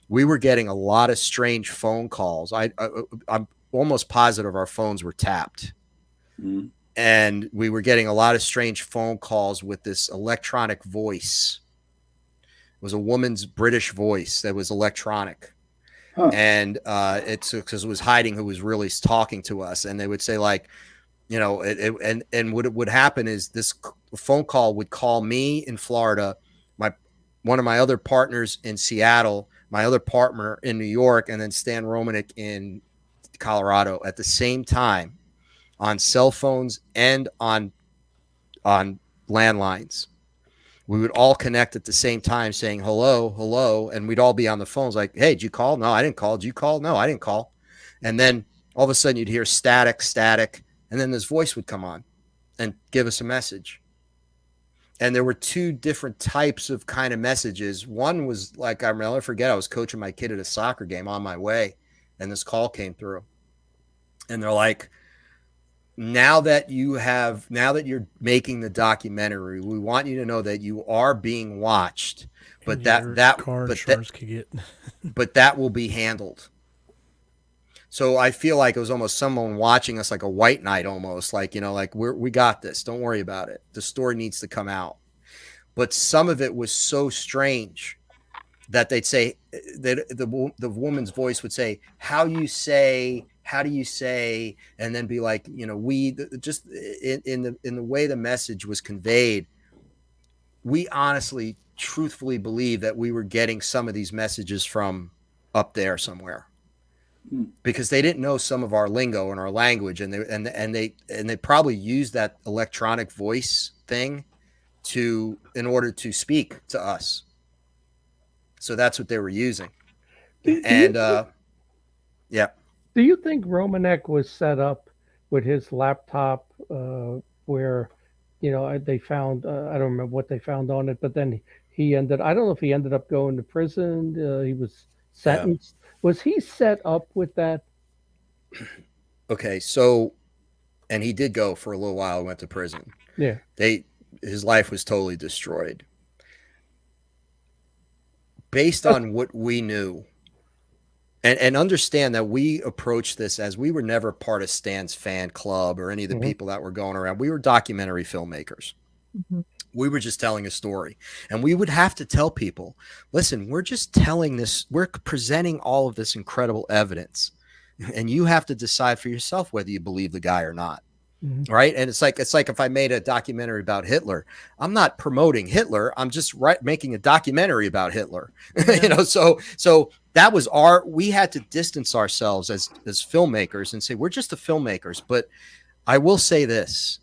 [SPEAKER 5] we were getting a lot of strange phone calls. I'm almost positive our phones were tapped. And we were getting a lot of strange phone calls with this electronic voice. It was a woman's British voice that was electronic. And it's because it was hiding who was really talking to us. And they would say, like, you know, and what would happen is this phone call would call me in Florida, one of my other partners in Seattle, my other partner in New York, and then Stan Romanek in Colorado at the same time on cell phones and on landlines. We would all connect at the same time saying hello, hello, and we'd all be on the phones like, hey, did you call? No, I didn't call. Did you call? No, I didn't call. And then all of a sudden you'd hear static, and then this voice would come on and give us a message. And there were two different types of kind of messages. One was like, I'll never forget, I was coaching my kid at a soccer game on my way, and this call came through. And they're like, now that you're making the documentary, we want you to know that you are being watched, but that will be handled. So I feel like it was almost someone watching us like a white knight, almost like, like we got this. Don't worry about it. The story needs to come out. But some of it was so strange that they'd say that the woman's voice would say, how do you say, and then be like, just in the way the message was conveyed, we honestly, truthfully believe that we were getting some of these messages from up there somewhere, because they didn't know some of our lingo and our language, and they probably used that electronic voice thing in order to speak to us. So that's what they were using. Yeah.
[SPEAKER 4] Do you think Romanek was set up with his laptop where, they found, I don't remember what they found on it, but then I don't know if he ended up going to prison. He was sentenced. Yeah. Was he set up with that?
[SPEAKER 5] Okay. So, and he did go for a little while, went to prison.
[SPEAKER 4] Yeah.
[SPEAKER 5] His life was totally destroyed. Based on what we knew, and understand that we approached this as we were never part of Stan's fan club or any of the people that were going around. We were documentary filmmakers. Mm-hmm. We were just telling a story, and we would have to tell people, listen, we're just telling this, we're presenting all of this incredible evidence, and you have to decide for yourself whether you believe the guy or not. Mm-hmm. Right. And it's like if I made a documentary about Hitler, I'm not promoting Hitler. I'm just making a documentary about Hitler, so that was we had to distance ourselves as filmmakers and say, we're just the filmmakers. But I will say this,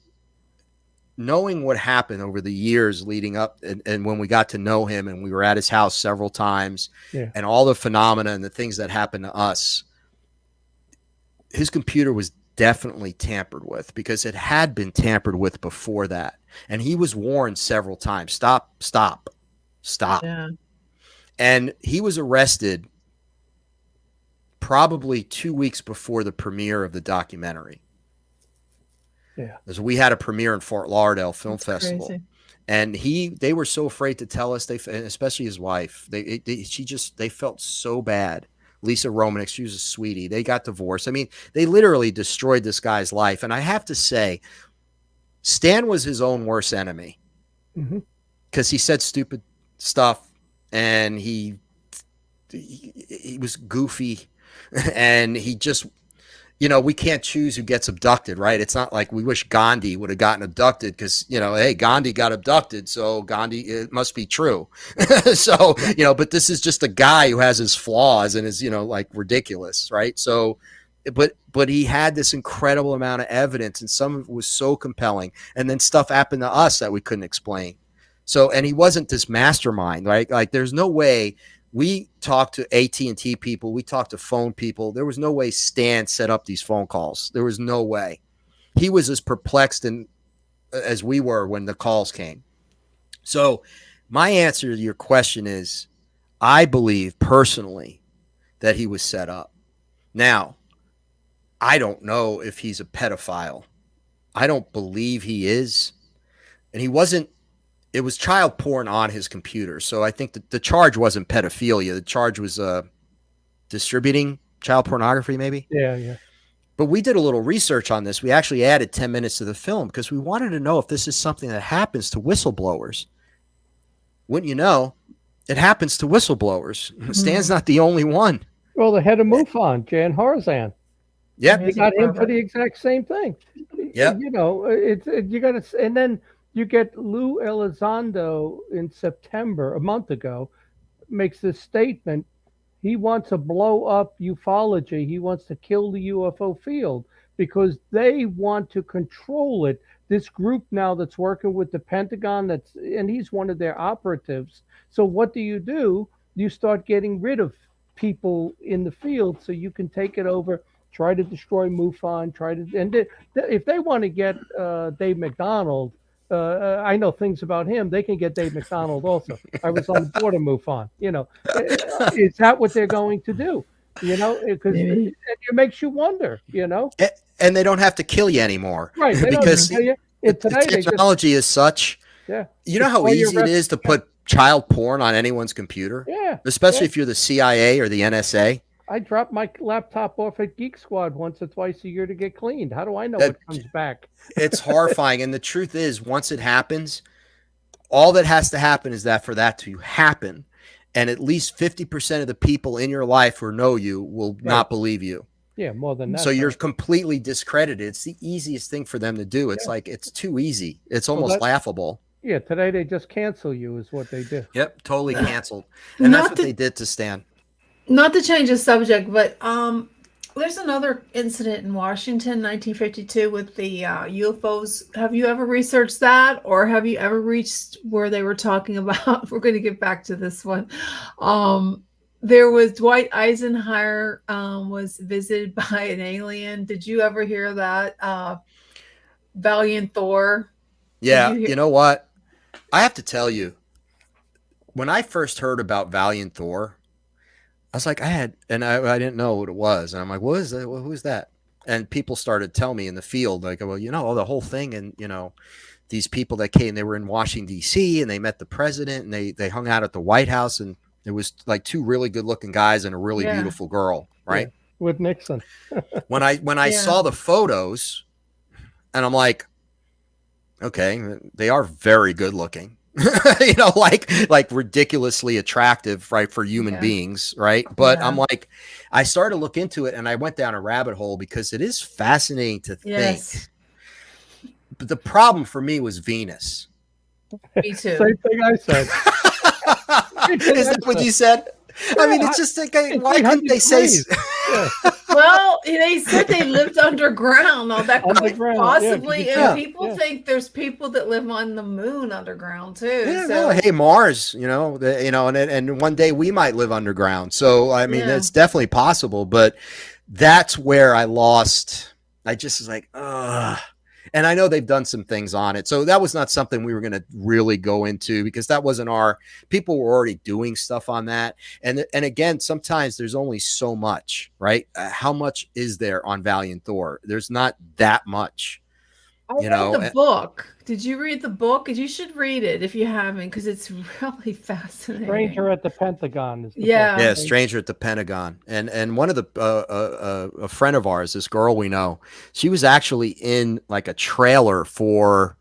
[SPEAKER 5] knowing what happened over the years leading up and when we got to know him and we were at his house several times, and all the phenomena and the things that happened to us, his computer was definitely tampered with, because it had been tampered with before that. And he was warned several times, stop. Yeah. And he was arrested probably 2 weeks before the premiere of the documentary.
[SPEAKER 4] Yeah.
[SPEAKER 5] So we had a premiere in Fort Lauderdale Film
[SPEAKER 6] That's
[SPEAKER 5] Festival.
[SPEAKER 6] Crazy.
[SPEAKER 5] And they were so afraid to tell us, especially his wife, they felt so bad. Lisa Romanek, she was a sweetie. They got divorced. I mean, they literally destroyed this guy's life. And I have to say, Stan was his own worst enemy, because he said stupid stuff, and he was goofy, and he just, we can't choose who gets abducted, right? It's not like we wish Gandhi would have gotten abducted because, hey, Gandhi got abducted, so Gandhi, it must be true. So, but this is just a guy who has his flaws and is, like ridiculous, right? So, but he had this incredible amount of evidence, and some of it was so compelling. And then stuff happened to us that we couldn't explain. So, and he wasn't this mastermind, right? Like, there's no way. We talked to AT&T people. We talked to phone people. There was no way Stan set up these phone calls. There was no way. He was as perplexed as we were when the calls came. So my answer to your question is, I believe personally that he was set up. Now, I don't know if he's a pedophile. I don't believe he is. And he wasn't. It was child porn on his computer. So I think that the charge wasn't pedophilia. The charge was distributing child pornography, maybe.
[SPEAKER 4] Yeah.
[SPEAKER 5] But we did a little research on this. We actually added 10 minutes to the film because we wanted to know if this is something that happens to whistleblowers. Wouldn't you know, it happens to whistleblowers. Stan's not the only one.
[SPEAKER 4] Well, the head of MUFON, Jan Harzan.
[SPEAKER 5] Yeah.
[SPEAKER 4] They got him for the exact same thing.
[SPEAKER 5] Yeah.
[SPEAKER 4] You got to, and then You get Lou Elizondo in September, a month ago, makes this statement. He wants to blow up ufology. He wants to kill the UFO field because they want to control it. This group now that's working with the Pentagon, and he's one of their operatives. So what do? You start getting rid of people in the field so you can take it over, try to destroy MUFON, if they want to get Dave McDonald, I know things about him. They can get Dave McDonald also. I was on the board of MUFON. Is that what they're going to do? Because it makes you wonder.
[SPEAKER 5] And they don't have to kill you anymore,
[SPEAKER 4] Right? They don't
[SPEAKER 5] because
[SPEAKER 4] tell you.
[SPEAKER 5] the
[SPEAKER 4] Today they just
[SPEAKER 5] technology is such.
[SPEAKER 4] yeah.
[SPEAKER 5] You know how
[SPEAKER 4] Destroy your
[SPEAKER 5] easy it is to put child porn on anyone's computer,
[SPEAKER 4] Yeah.
[SPEAKER 5] especially
[SPEAKER 4] Yeah.
[SPEAKER 5] if you're the CIA or the NSA.
[SPEAKER 4] I drop my laptop off at Geek Squad once or twice a year to get cleaned. How do I know
[SPEAKER 5] That-
[SPEAKER 4] what comes back?
[SPEAKER 5] It's horrifying. And the truth is, once it happens, all that has to happen is that for that to happen, and at least 50% of the people in your life who know you will not believe you.
[SPEAKER 4] Yeah, more than that.
[SPEAKER 5] So you're completely discredited. It's the easiest thing for them to do. It's like, it's too easy. It's almost laughable.
[SPEAKER 4] Yeah, today they just cancel you is what they do.
[SPEAKER 5] Yep, totally canceled. And that's what they did to Stan.
[SPEAKER 6] Not to change the subject, but there's another incident in Washington, 1952, with the UFOs. Have you ever researched that, or have you ever reached where they were talking about? We're going to get back to this one. There was Dwight Eisenhower was visited by an alien. Did you ever hear that? Valiant Thor.
[SPEAKER 5] Yeah, you know what? I have to tell you, when I first heard about Valiant Thor, I was like, I didn't know what it was. And I'm like, what is that? Who's that? And people started telling me in the field, like, well, the whole thing. And, these people that came, they were in Washington, D.C., and they met the president, and they hung out at the White House. And it was like two really good looking guys and a really beautiful girl. Right.
[SPEAKER 4] Yeah, with Nixon.
[SPEAKER 5] When I saw the photos, and I'm like, okay, they are very good looking. like ridiculously attractive, right, for human beings, right? But I'm like, I started to look into it, and I went down a rabbit hole because it is fascinating to think. But the problem for me was Venus.
[SPEAKER 6] Me too.
[SPEAKER 4] Same thing I said.
[SPEAKER 5] Is that what you said? I mean, it's just like, why couldn't they say?
[SPEAKER 6] Well, they said they lived underground. Now that could possibly, and people think there's people that live on the moon underground too.
[SPEAKER 5] Yeah, so. Well, hey, Mars, and one day we might live underground. So I mean, it's definitely possible. But that's where I lost. I just was like, ugh. And I know they've done some things on it. So that was not something we were going to really go into, because that wasn't people were already doing stuff on that. And again, sometimes there's only so much, right? How much is there on Valiant Thor? There's not that much.
[SPEAKER 6] I read the book. Did you read the book? You should read it if you haven't, because it's really fascinating.
[SPEAKER 4] Stranger at the Pentagon is the book.
[SPEAKER 5] Yeah, Stranger at the Pentagon. And one of the a friend of ours, this girl we know, she was actually in like a trailer for,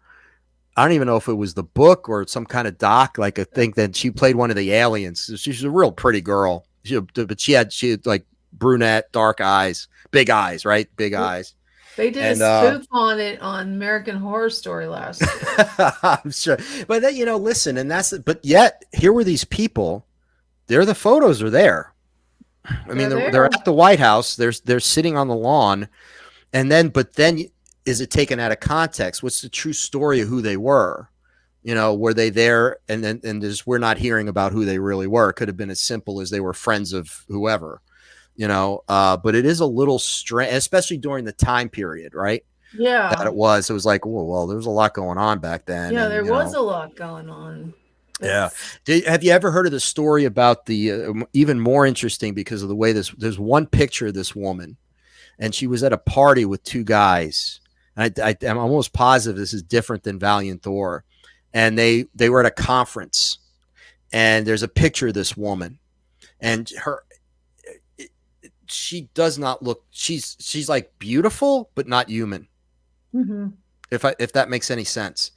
[SPEAKER 5] I don't even know if it was the book or some kind of doc, like I think that she played one of the aliens. She's a real pretty girl. But she had like brunette, dark eyes, big eyes, right? Big eyes.
[SPEAKER 6] They did a spoof on it on American Horror Story last year.
[SPEAKER 5] I'm sure. But then, listen, but yet here were these people. The photos are there. I mean, they're at the White House. They're sitting on the lawn. But then is it taken out of context? What's the true story of who they were? Were they there? And we're not hearing about who they really were. It could have been as simple as they were friends of whoever. But it is a little strange, especially during the time period, right?
[SPEAKER 6] Yeah.
[SPEAKER 5] That it was like, well, there was a lot going on back then.
[SPEAKER 6] Yeah, there was a lot going on.
[SPEAKER 5] Yeah. Have you ever heard of the story about the even more interesting, because of the way there's one picture of this woman, and she was at a party with two guys. And I'm almost positive this is different than Valiant Thor. And they were at a conference, and there's a picture of this woman, and she does not look, she's like beautiful, but not human. Mm-hmm. If that makes any sense.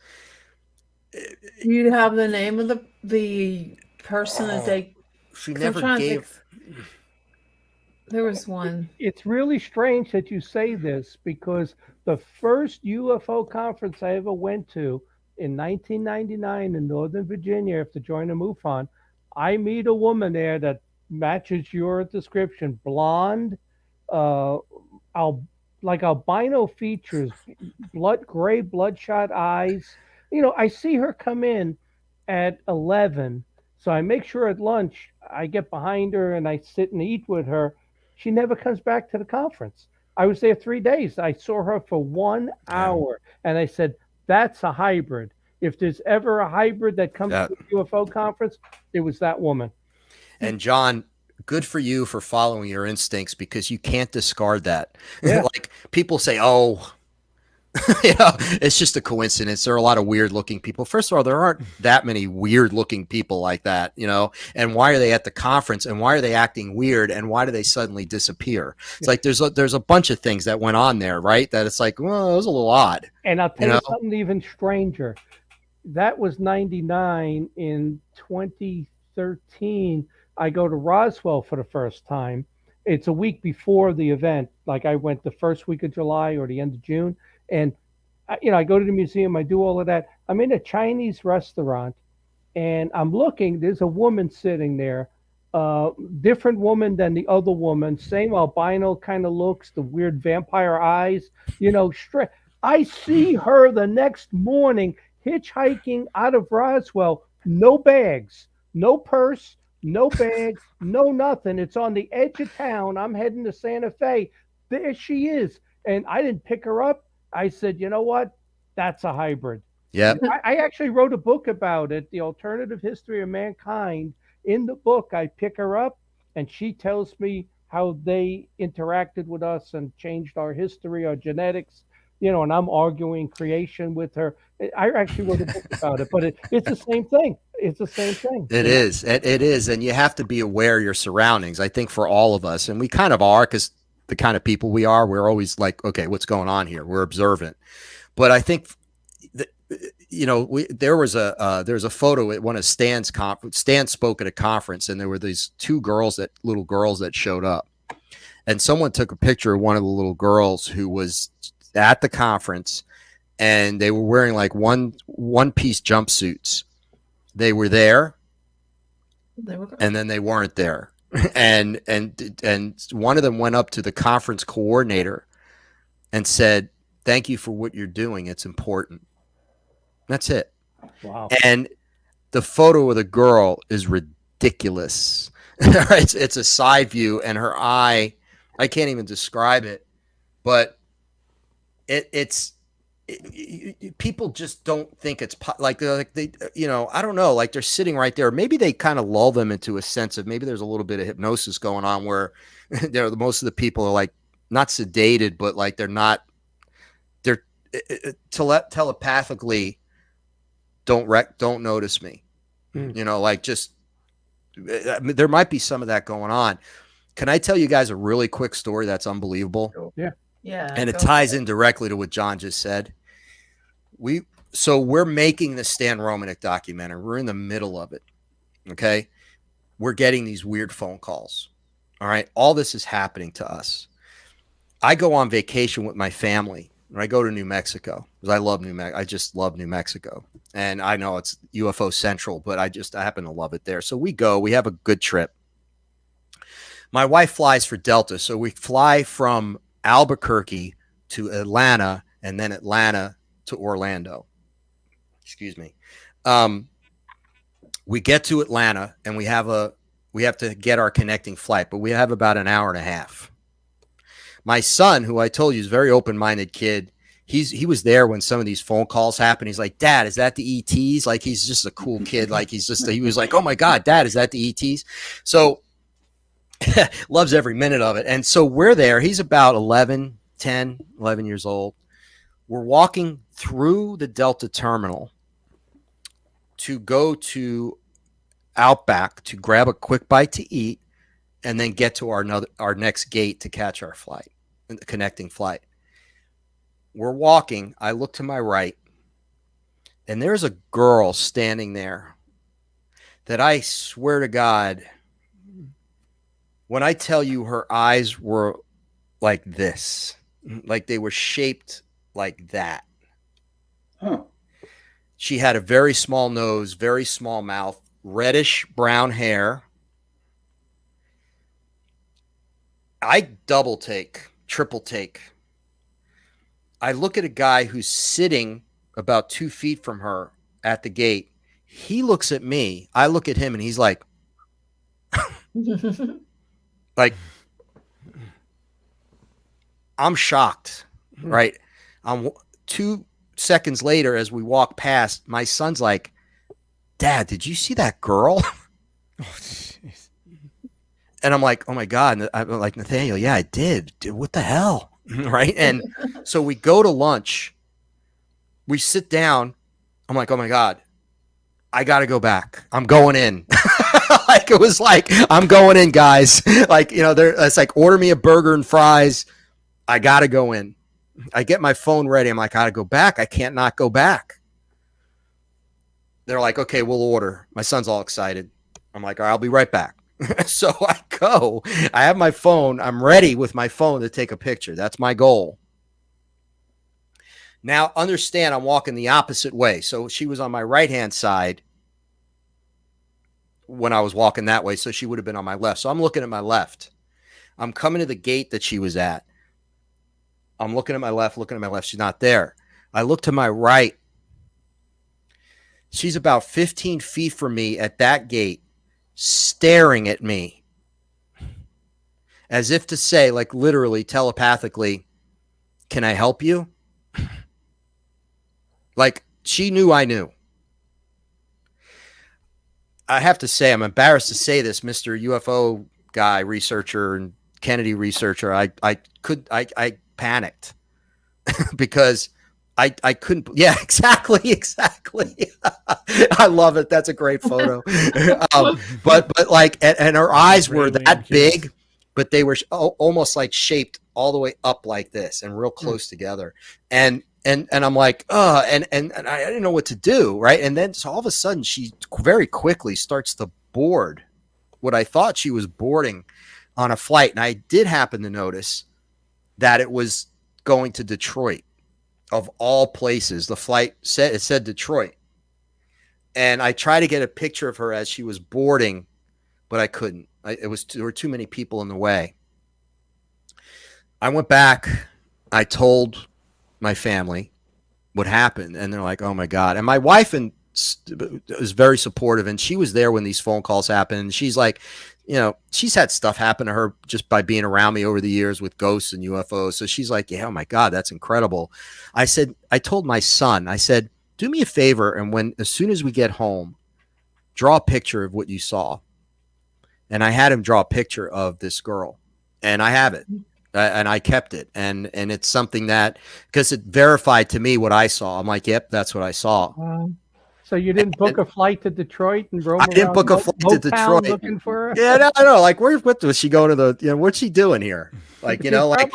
[SPEAKER 6] You have the name of the person that they.
[SPEAKER 5] She never gave.
[SPEAKER 6] There was one.
[SPEAKER 4] It's really strange that you say this, because the first UFO conference I ever went to in 1999 in Northern Virginia after joining MUFON. I meet a woman there that matches your description, blonde, uh, al- like albino features, gray bloodshot eyes. I see her come in at 11, so I make sure at lunch I get behind her and I sit and eat with her. She never comes back to the conference. I was there 3 days. I saw her for 1 hour, and I said, "That's a hybrid. If there's ever a hybrid that comes
[SPEAKER 5] Yeah.
[SPEAKER 4] to a UFO conference, it was that woman."
[SPEAKER 5] And John, good for you for following your instincts, because you can't discard that.
[SPEAKER 4] Yeah.
[SPEAKER 5] Like people say, oh, it's just a coincidence. There are a lot of weird looking people. First of all, there aren't that many weird looking people like that, and why are they at the conference, and why are they acting weird, and why do they suddenly disappear? It's like there's a bunch of things that went on there, right? That it's like, well, it was a little odd.
[SPEAKER 4] And I'll tell you something even stranger. That was 99. In 2013, I go to Roswell for the first time. It's a week before the event. Like I went the first week of July or the end of June. And, I go to the museum, I do all of that. I'm in a Chinese restaurant and I'm looking, there's a woman sitting there, different woman than the other woman, same albino kind of looks, the weird vampire eyes, straight. I see her the next morning hitchhiking out of Roswell, no bags, no purse, no bag, no nothing. It's on the edge of town. I'm heading to Santa Fe. There she is. And I didn't pick her up. I said, you know what? That's a hybrid.
[SPEAKER 5] Yeah.
[SPEAKER 4] I actually wrote a book about it, The Alternative History of Mankind. In the book, I pick her up and she tells me how they interacted with us and changed our history, our genetics, and I'm arguing creation with her. I actually wrote a book about it, but it's the same thing. It's the same thing.
[SPEAKER 5] It is. It is. And you have to be aware of your surroundings, I think, for all of us. And we kind of are, because the kind of people we are, we're always like, okay, what's going on here? We're observant. But I think, there was a photo at one of Stan's conference. Stan spoke at a conference, and there were these little girls that showed up. And someone took a picture of one of the little girls who was at the conference, and they were wearing like one-piece jumpsuits. They were there, and then they weren't there. And one of them went up to the conference coordinator and said, "Thank you for what you're doing. It's important." That's it.
[SPEAKER 4] Wow.
[SPEAKER 5] And the photo of the girl is ridiculous. It's a side view, and her eye, I can't even describe it, but people just don't think it's like they I don't know, like they're sitting right there. Maybe they kind of lull them into a sense of, maybe there's a little bit of hypnosis going on where most of the people are like not sedated, but like they're telepathically don't notice me. Like just there might be some of that going on. Can I tell you guys a really quick story that's unbelievable?
[SPEAKER 6] Yeah.
[SPEAKER 5] And it ties in directly to what John just said. We're making the Stan Romanek documentary. We're in the middle of it. Okay. We're getting these weird phone calls. All right. All this is happening to us. I go on vacation with my family, and I go to New Mexico because I love I just love New Mexico. And I know it's UFO central, but I happen to love it there. So we have a good trip. My wife flies for Delta. So we fly from Albuquerque to Atlanta, and then Atlanta to Orlando. Excuse me. We get to Atlanta, and we have to get our connecting flight, but we have about an hour and a half. My son, who I told you is a very open-minded kid, he was there when some of these phone calls happened. He's like, "Dad, is that the ETs?" Like, he's just a cool kid. Like, he was like, "Oh my God, Dad, is that the ETs?" So loves every minute of it. And so we're there. He's about 11 years old. We're walking through the Delta terminal to go to Outback to grab a quick bite to eat, and then get to our next gate to catch our flight, the connecting flight. We're walking. I look to my right, and there's a girl standing there that I swear to God, when I tell you her eyes were like this, like they were shaped like that.
[SPEAKER 3] Huh.
[SPEAKER 5] She had a very small nose, very small mouth, reddish brown hair. I double take, triple take. I look at a guy who's sitting about 2 feet from her at the gate. He looks at me. I look at him, and he's like, like, I'm shocked, right? 2 seconds later, as we walk past, my son's like, Dad, did you see that girl? And I'm like, oh my God. And I'm like, Nathaniel, yeah, I did. Dude, what the hell? Right. And so we go to lunch. We sit down. I'm like, oh my God, I got to go back. I'm going in. Like, it was like, I'm going in, guys. Like, you know, it's like, order me a burger and fries. I got to go in. I get my phone ready. I'm like, I got to go back. I can't not go back. They're like, okay, we'll order. My son's all excited. I'm like, all right, I'll be right back. So I go. I have my phone. I'm ready with my phone to take a picture. That's my goal. Now, understand, I'm walking the opposite way. So she was on my right-hand side when I was walking that way. So she would have been on my left. So I'm looking at my left. I'm coming to the gate that she was at. I'm looking at my left, She's not there. I look to my right. She's about 15 feet from me at that gate, staring at me as if to say, like, literally telepathically, can I help you? Like, she knew I knew. I have to say, I'm embarrassed to say this, Mr. UFO guy, researcher, and Kennedy researcher. I panicked because I couldn't. Yeah, exactly. I love it. That's a great photo. But like, and her eyes were that big, but they were almost like shaped all the way up like this and real close together. And I'm like, and I didn't know what to do, right? And then so all of a sudden, she very quickly starts to board what I thought she was boarding on a flight. And I did happen to notice that it was going to Detroit, of all places. The flight said Detroit. And I tried to get a picture of her as she was boarding, but I couldn't. There were too many people in the way. I went back. I told my family what happened, and they're like, oh my God. And my wife was very supportive, and she was there when these phone calls happened. And she's like, you know, she's had stuff happen to her just by being around me over the years with ghosts and UFOs. So she's like, yeah, oh my God, that's incredible. I told my son, I said, do me a favor, and as soon as we get home, draw a picture of what you saw. And I had him draw a picture of this girl, and I have it. And I kept it, and it's something that, because it verified to me what I saw. I'm like, yep, that's what I saw.
[SPEAKER 4] So you didn't book a flight to Detroit and roam around?
[SPEAKER 5] I didn't book a flight to Detroit
[SPEAKER 4] looking for her?
[SPEAKER 5] Yeah, no, I know. Like, what was she going to what's she doing here? Like, you know, like,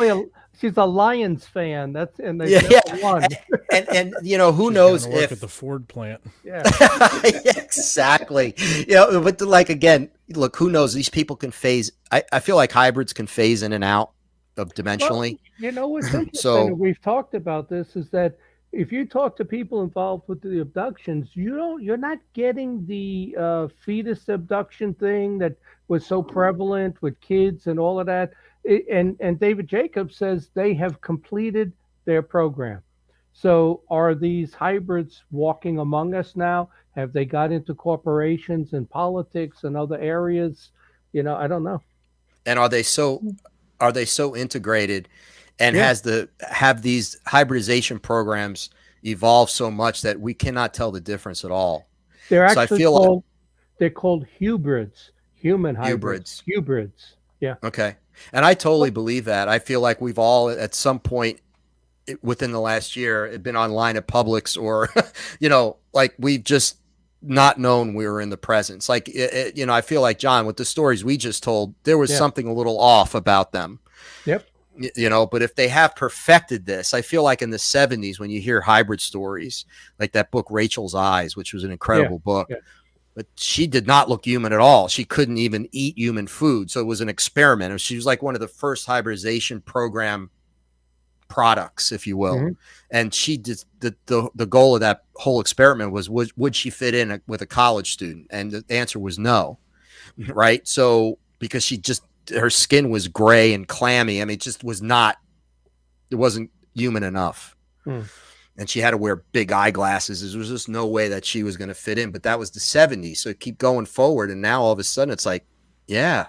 [SPEAKER 4] she's a Lions fan. That's and they won.
[SPEAKER 5] And you know, who knows
[SPEAKER 2] if at the Ford plant.
[SPEAKER 4] Yeah.
[SPEAKER 5] Exactly. You know, but like, again, look, who knows? These people can phase. I feel like hybrids can phase in and out of dimensionally.
[SPEAKER 4] Well, you know what's interesting, we've talked about this, is that if you talk to people involved with the abductions, you're not getting the fetus abduction thing that was so prevalent with kids and all of that. And David Jacobs says they have completed their program. So are these hybrids walking among us now? Have they got into corporations and politics and other areas? You know, I don't know.
[SPEAKER 5] And are they so integrated, and have these hybridization programs evolved so much that we cannot tell the difference at all?
[SPEAKER 4] They're actually they're called hybrids, human hybrids. Hybrids. Yeah.
[SPEAKER 5] Okay. And I totally believe that. I feel like we've all at some point within the last year been online at Publix, or, you know, like, we've just not known we were in the presence. Like, you know, I feel like, John, with the stories we just told, there was something a little off about them.
[SPEAKER 4] Yep.
[SPEAKER 5] You know, but if they have perfected this, I feel like in the 70s, when you hear hybrid stories, like that book, Rachel's Eyes, which was an incredible book, but she did not look human at all. She couldn't even eat human food. So it was an experiment. She was like one of the first hybridization program products, if you will.
[SPEAKER 4] Mm-hmm.
[SPEAKER 5] And she did the goal of that whole experiment was would she fit in with a college student? And the answer was no. Right. So because her skin was gray and clammy. I mean, it just it wasn't human enough. And she had to wear big eyeglasses. There was just no way that she was going to fit in. But that was the 70s. So keep going forward. And now all of a sudden it's like, yeah,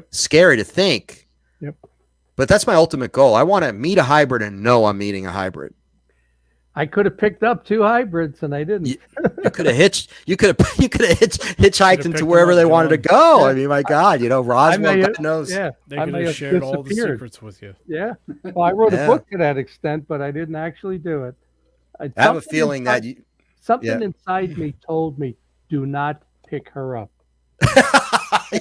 [SPEAKER 5] scary to think.
[SPEAKER 4] Yep.
[SPEAKER 5] But that's my ultimate goal. I want to meet a hybrid and know I'm meeting a hybrid.
[SPEAKER 4] I could have picked up 2 hybrids and I didn't.
[SPEAKER 5] You could have hitchhiked them to wherever they wanted to go. Yeah. I mean, my God, Roswell, God knows.
[SPEAKER 4] Yeah,
[SPEAKER 2] they could have shared all the secrets with you.
[SPEAKER 4] Yeah. Well, I wrote a book to that extent, but I didn't actually do it.
[SPEAKER 5] I have a feeling that
[SPEAKER 4] something inside me told me, do not pick her up.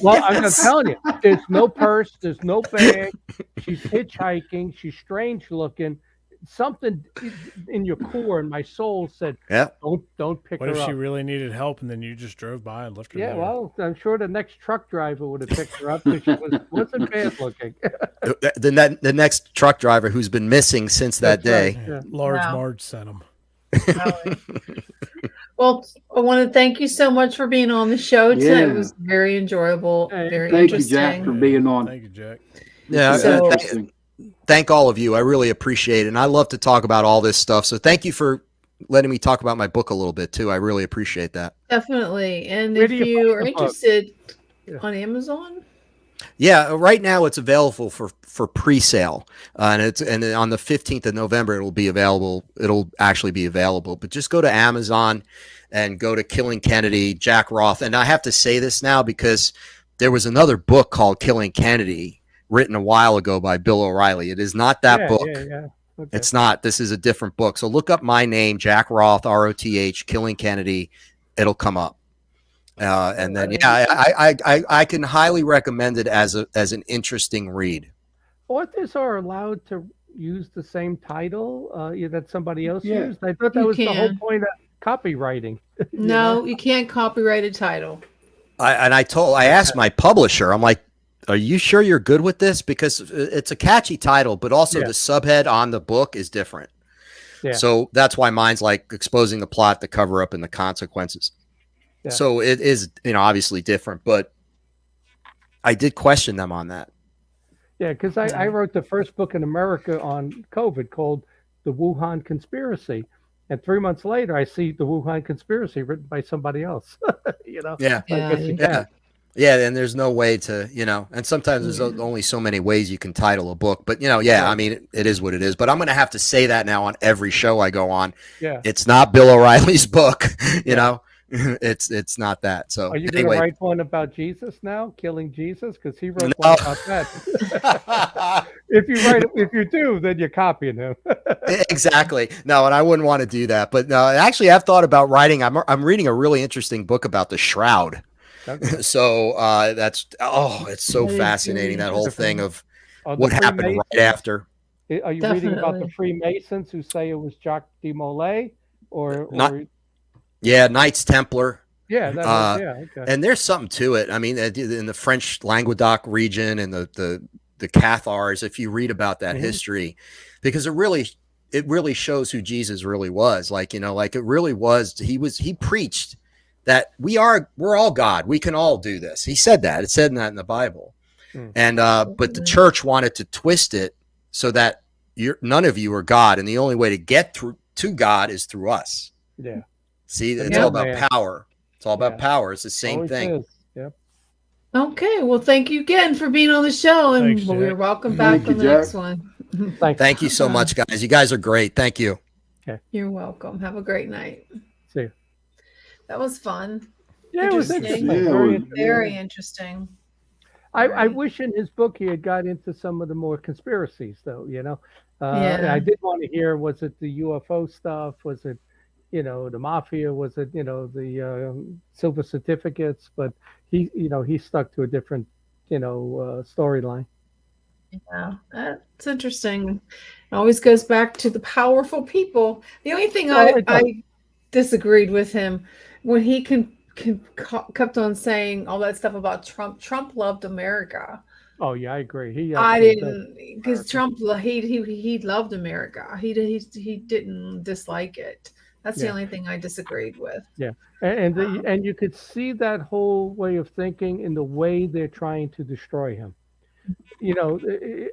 [SPEAKER 4] Well, I'm telling you, there's no purse, there's no bag. She's hitchhiking. She's strange looking. Something in your core and my soul said, don't pick her up.
[SPEAKER 2] What if she really needed help and then you just drove by and left her there?
[SPEAKER 4] Well, I'm sure the next truck driver would have picked her up because she wasn't bad looking.
[SPEAKER 5] The next truck driver who's been missing since that day.
[SPEAKER 2] Right. Yeah. Large Marge sent him.
[SPEAKER 6] Well, I want to thank you so much for being on the show tonight. It was very enjoyable, very
[SPEAKER 3] thank
[SPEAKER 6] interesting.
[SPEAKER 3] Thank you, Jack, for being on.
[SPEAKER 2] Thank you, Jack.
[SPEAKER 5] Yeah, thank all of you. I really appreciate it. And I love to talk about all this stuff. So thank you for letting me talk about my book a little bit too. I really appreciate that.
[SPEAKER 6] Definitely. And if you are interested on Amazon?
[SPEAKER 5] Yeah, right now it's available for pre-sale, and on the 15th of November it'll be available. It'll actually be available. But just go to Amazon and go to Killing Kennedy, Jack Roth. And I have to say this now because there was another book called Killing Kennedy written a while ago by Bill O'Reilly. It is not that book.
[SPEAKER 4] Yeah. Okay.
[SPEAKER 5] It's not. This is a different book. So look up my name, Jack Roth, ROTH, Killing Kennedy. It'll come up. And then, I can highly recommend it as an interesting read.
[SPEAKER 4] Authors are allowed to use the same title that somebody else used. I thought that was the whole point of copywriting.
[SPEAKER 6] No, you can't copyright a title.
[SPEAKER 5] I asked my publisher, I'm like, are you sure you're good with this? Because it's a catchy title, but also the subhead on the book is different. Yeah. So that's why mine's like exposing the plot, the cover up, and the consequences. Yeah. So it is, obviously different, but I did question them on that.
[SPEAKER 4] Yeah, because I wrote the first book in America on COVID called The Wuhan Conspiracy. And 3 months later, I see The Wuhan Conspiracy written by somebody else.
[SPEAKER 5] Yeah, and there's no way to, and sometimes there's only so many ways you can title a book. But, I mean, it is what it is. But I'm going to have to say that now on every show I go on. Yeah. It's not Bill O'Reilly's book, you know. It's not that. So
[SPEAKER 4] are you going to write one about Jesus now, killing Jesus? Because he wrote one about that. If you do, then you're copying him.
[SPEAKER 5] Exactly. No, and I wouldn't want to do that. But no, actually, I've thought about writing. I'm reading a really interesting book about the Shroud. Okay. So it's so fascinating, that whole thing of what happened right after.
[SPEAKER 4] Are you reading about the Freemasons who say it was Jacques de Molay or
[SPEAKER 5] Yeah, Knights Templar.
[SPEAKER 4] Yeah, okay.
[SPEAKER 5] And there's something to it. I mean, in the French Languedoc region and the Cathars, if you read about that history, because it really shows who Jesus really was. Like, it really was. He preached that we're all God. We can all do this. He said that. It said that in the Bible. And but the church wanted to twist it so that none of you are God, and the only way to get to God is through us.
[SPEAKER 4] Yeah.
[SPEAKER 5] See, it's all about power. It's all about power. It's the same thing.
[SPEAKER 4] Yep.
[SPEAKER 6] Okay. Well, thank you again for being on the show, and we're welcome back on the next one.
[SPEAKER 5] Thank you so much, guys. You guys are great. Thank you.
[SPEAKER 4] Okay.
[SPEAKER 6] You're welcome. Have a great night.
[SPEAKER 4] See you.
[SPEAKER 6] That was fun.
[SPEAKER 4] Yeah, it was interesting.
[SPEAKER 6] Very interesting.
[SPEAKER 4] I wish in his book he had got into some of the more conspiracies, though. I did want to hear, was it the UFO stuff? Was it, the mafia? Was it, the silver certificates? But he stuck to a different, storyline.
[SPEAKER 6] Yeah, that's interesting. It always goes back to the powerful people. The only thing I disagreed with him when he kept on saying all that stuff about Trump. Trump loved America.
[SPEAKER 4] Oh yeah, I agree. He
[SPEAKER 6] I
[SPEAKER 4] absolutely does.
[SPEAKER 6] didn't, because Trump, he loved America. He didn't dislike it. That's the
[SPEAKER 4] Yeah,
[SPEAKER 6] only thing I disagreed with.
[SPEAKER 4] yeah, and you could see that whole way of thinking in the way they're trying to destroy him.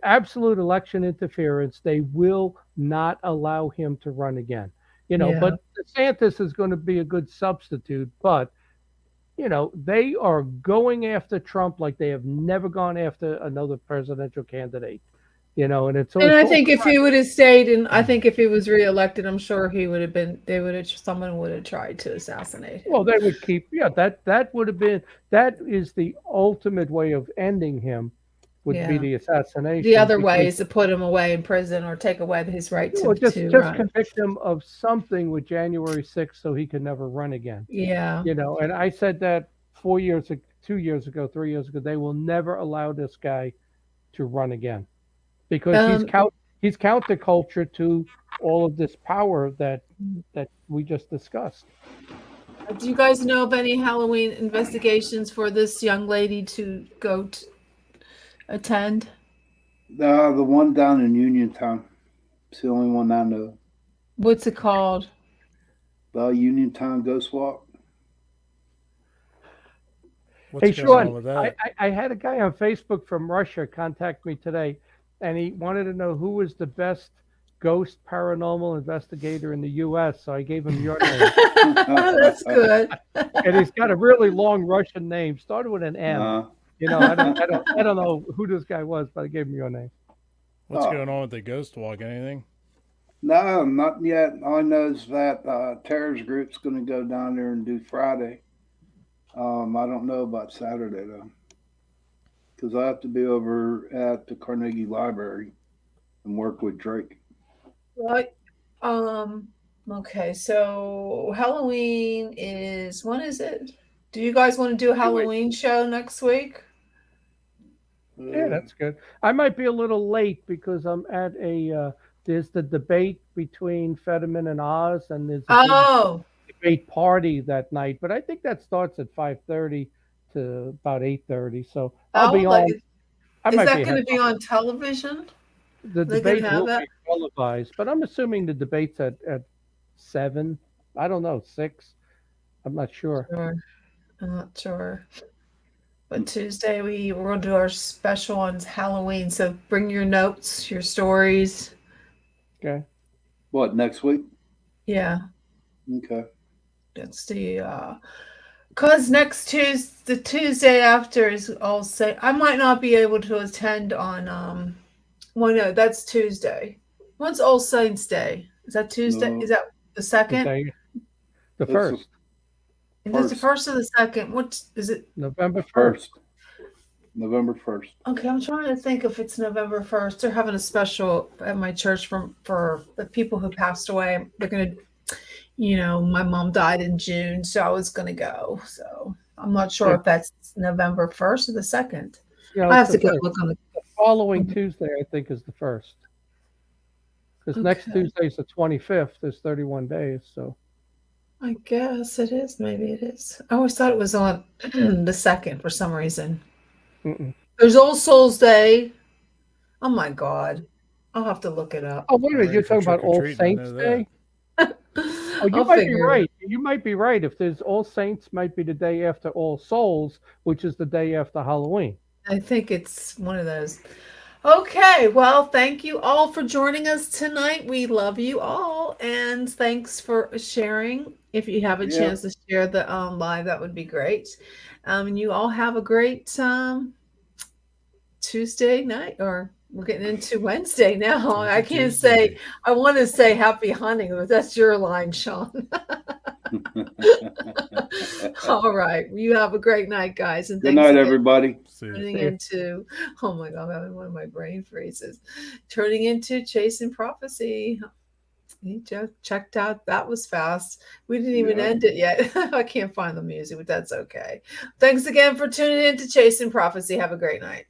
[SPEAKER 4] Absolute election interference. They will not allow him to run again.
[SPEAKER 6] Yeah.
[SPEAKER 4] But DeSantis is going to be a good substitute. But they are going after Trump like they have never gone after another presidential candidate. And it's
[SPEAKER 6] And I
[SPEAKER 4] all
[SPEAKER 6] think if he would have stayed, and I think if he was reelected, I'm sure he would have been. Someone would have tried to assassinate him.
[SPEAKER 4] well, they would keep. Yeah, that would have been that is the ultimate way of ending him. Would be
[SPEAKER 6] Yeah.
[SPEAKER 4] the
[SPEAKER 6] The
[SPEAKER 4] assassination.
[SPEAKER 6] other way
[SPEAKER 4] Because
[SPEAKER 6] is to put him away in prison or take away his right
[SPEAKER 4] well, just
[SPEAKER 6] to
[SPEAKER 4] just
[SPEAKER 6] run.
[SPEAKER 4] convict him of something with January 6th so he can never run again.
[SPEAKER 6] Yeah.
[SPEAKER 4] And I said that 4 years, 2 years ago, 3 years ago, they will never allow this guy to run again because he's counterculture to all of this power that we just discussed.
[SPEAKER 6] Do you guys know of any Halloween investigations for this young lady to go attend?
[SPEAKER 3] The one down in Uniontown. It's the only one I know.
[SPEAKER 6] What's it called?
[SPEAKER 3] The Uniontown Ghost Walk.
[SPEAKER 2] What's
[SPEAKER 4] Hey,
[SPEAKER 2] going on
[SPEAKER 4] Shawn,
[SPEAKER 2] with that?
[SPEAKER 4] I had a guy on Facebook from Russia contact me today, and he wanted to know who was the best ghost paranormal investigator in the U.S. So I gave him your name,
[SPEAKER 6] That's good.
[SPEAKER 4] and he's got a really long Russian name, started with an M. I don't know who this guy was, but I gave him your name.
[SPEAKER 2] What's going on with the ghost walk? Anything?
[SPEAKER 3] No, not yet. All I know is that terrorist group's going to go down there and do Friday. I don't know about Saturday though, because I have to be over at the Carnegie Library and work with Drake.
[SPEAKER 6] Right. Okay, so Halloween is, when is it? Do you guys want to do a Halloween show next week?
[SPEAKER 4] Yeah, that's good. I might be a little late because I'm at there's the debate between Fetterman and Oz, and there's a
[SPEAKER 6] Oh,
[SPEAKER 4] big debate party that night. But I think that starts at 5:30 to about 8:30. So I'll be on. I
[SPEAKER 6] is
[SPEAKER 4] might
[SPEAKER 6] that
[SPEAKER 4] be
[SPEAKER 6] going to
[SPEAKER 4] ahead.
[SPEAKER 6] be on television?
[SPEAKER 4] The
[SPEAKER 6] They can
[SPEAKER 4] debate
[SPEAKER 6] have
[SPEAKER 4] will
[SPEAKER 6] that?
[SPEAKER 4] be televised, but I'm assuming the debate's at 7. I don't know, 6. I'm not sure.
[SPEAKER 6] Sure. I'm not sure. But Tuesday we're going to do our special on Halloween. So bring your notes, your stories.
[SPEAKER 4] Okay.
[SPEAKER 3] What, next week?
[SPEAKER 6] Yeah.
[SPEAKER 3] Okay.
[SPEAKER 6] That's the because next Tuesday, the Tuesday after is All Saints. I might not be able to attend on well, no, that's Tuesday. When's All Saints Day? Is that Tuesday?
[SPEAKER 3] No.
[SPEAKER 6] Is that the second?
[SPEAKER 4] The
[SPEAKER 3] It's
[SPEAKER 4] first,
[SPEAKER 6] Is it the first or the second? What is it?
[SPEAKER 4] November 1st.
[SPEAKER 3] First. November 1st.
[SPEAKER 6] Okay, I'm trying to think if it's November 1st. They're having a special at my church for the people who passed away. They're gonna, my mom died in June, so I was gonna go. So I'm not sure if that's November 1st or the 2nd. I have to go look on the
[SPEAKER 4] following Tuesday, I think, is the 1st. Because next Tuesday is the 25th. There's 31 days, so.
[SPEAKER 6] I guess it is. Maybe it is. I always thought it was on the 2nd for some reason.
[SPEAKER 4] Mm-mm.
[SPEAKER 6] There's All Souls Day. Oh my God. I'll have to look it up.
[SPEAKER 4] Oh, wait a minute. You're talking about All Saints Day? Oh, you might be right. You might be right. If there's All Saints, might be the day after All Souls, which is the day after Halloween.
[SPEAKER 6] I think it's one of those. Okay, well, thank you all for joining us tonight. We love you all, and thanks for sharing. If you have a chance to share the live, that would be great. And you all have a great Tuesday night, or we're getting into Wednesday now. I can't say, I want to say happy hunting, but that's your line, Shawn. All right. You have a great night, guys. And
[SPEAKER 3] good night, everybody.
[SPEAKER 6] Turning into, oh my God, I'm having one of my brain freezes. Turning into Chasing Prophecy. You just checked out. That was fast. We didn't even end it yet. I can't find the music, but that's okay. Thanks again for tuning in to Chasing Prophecy. Have a great night.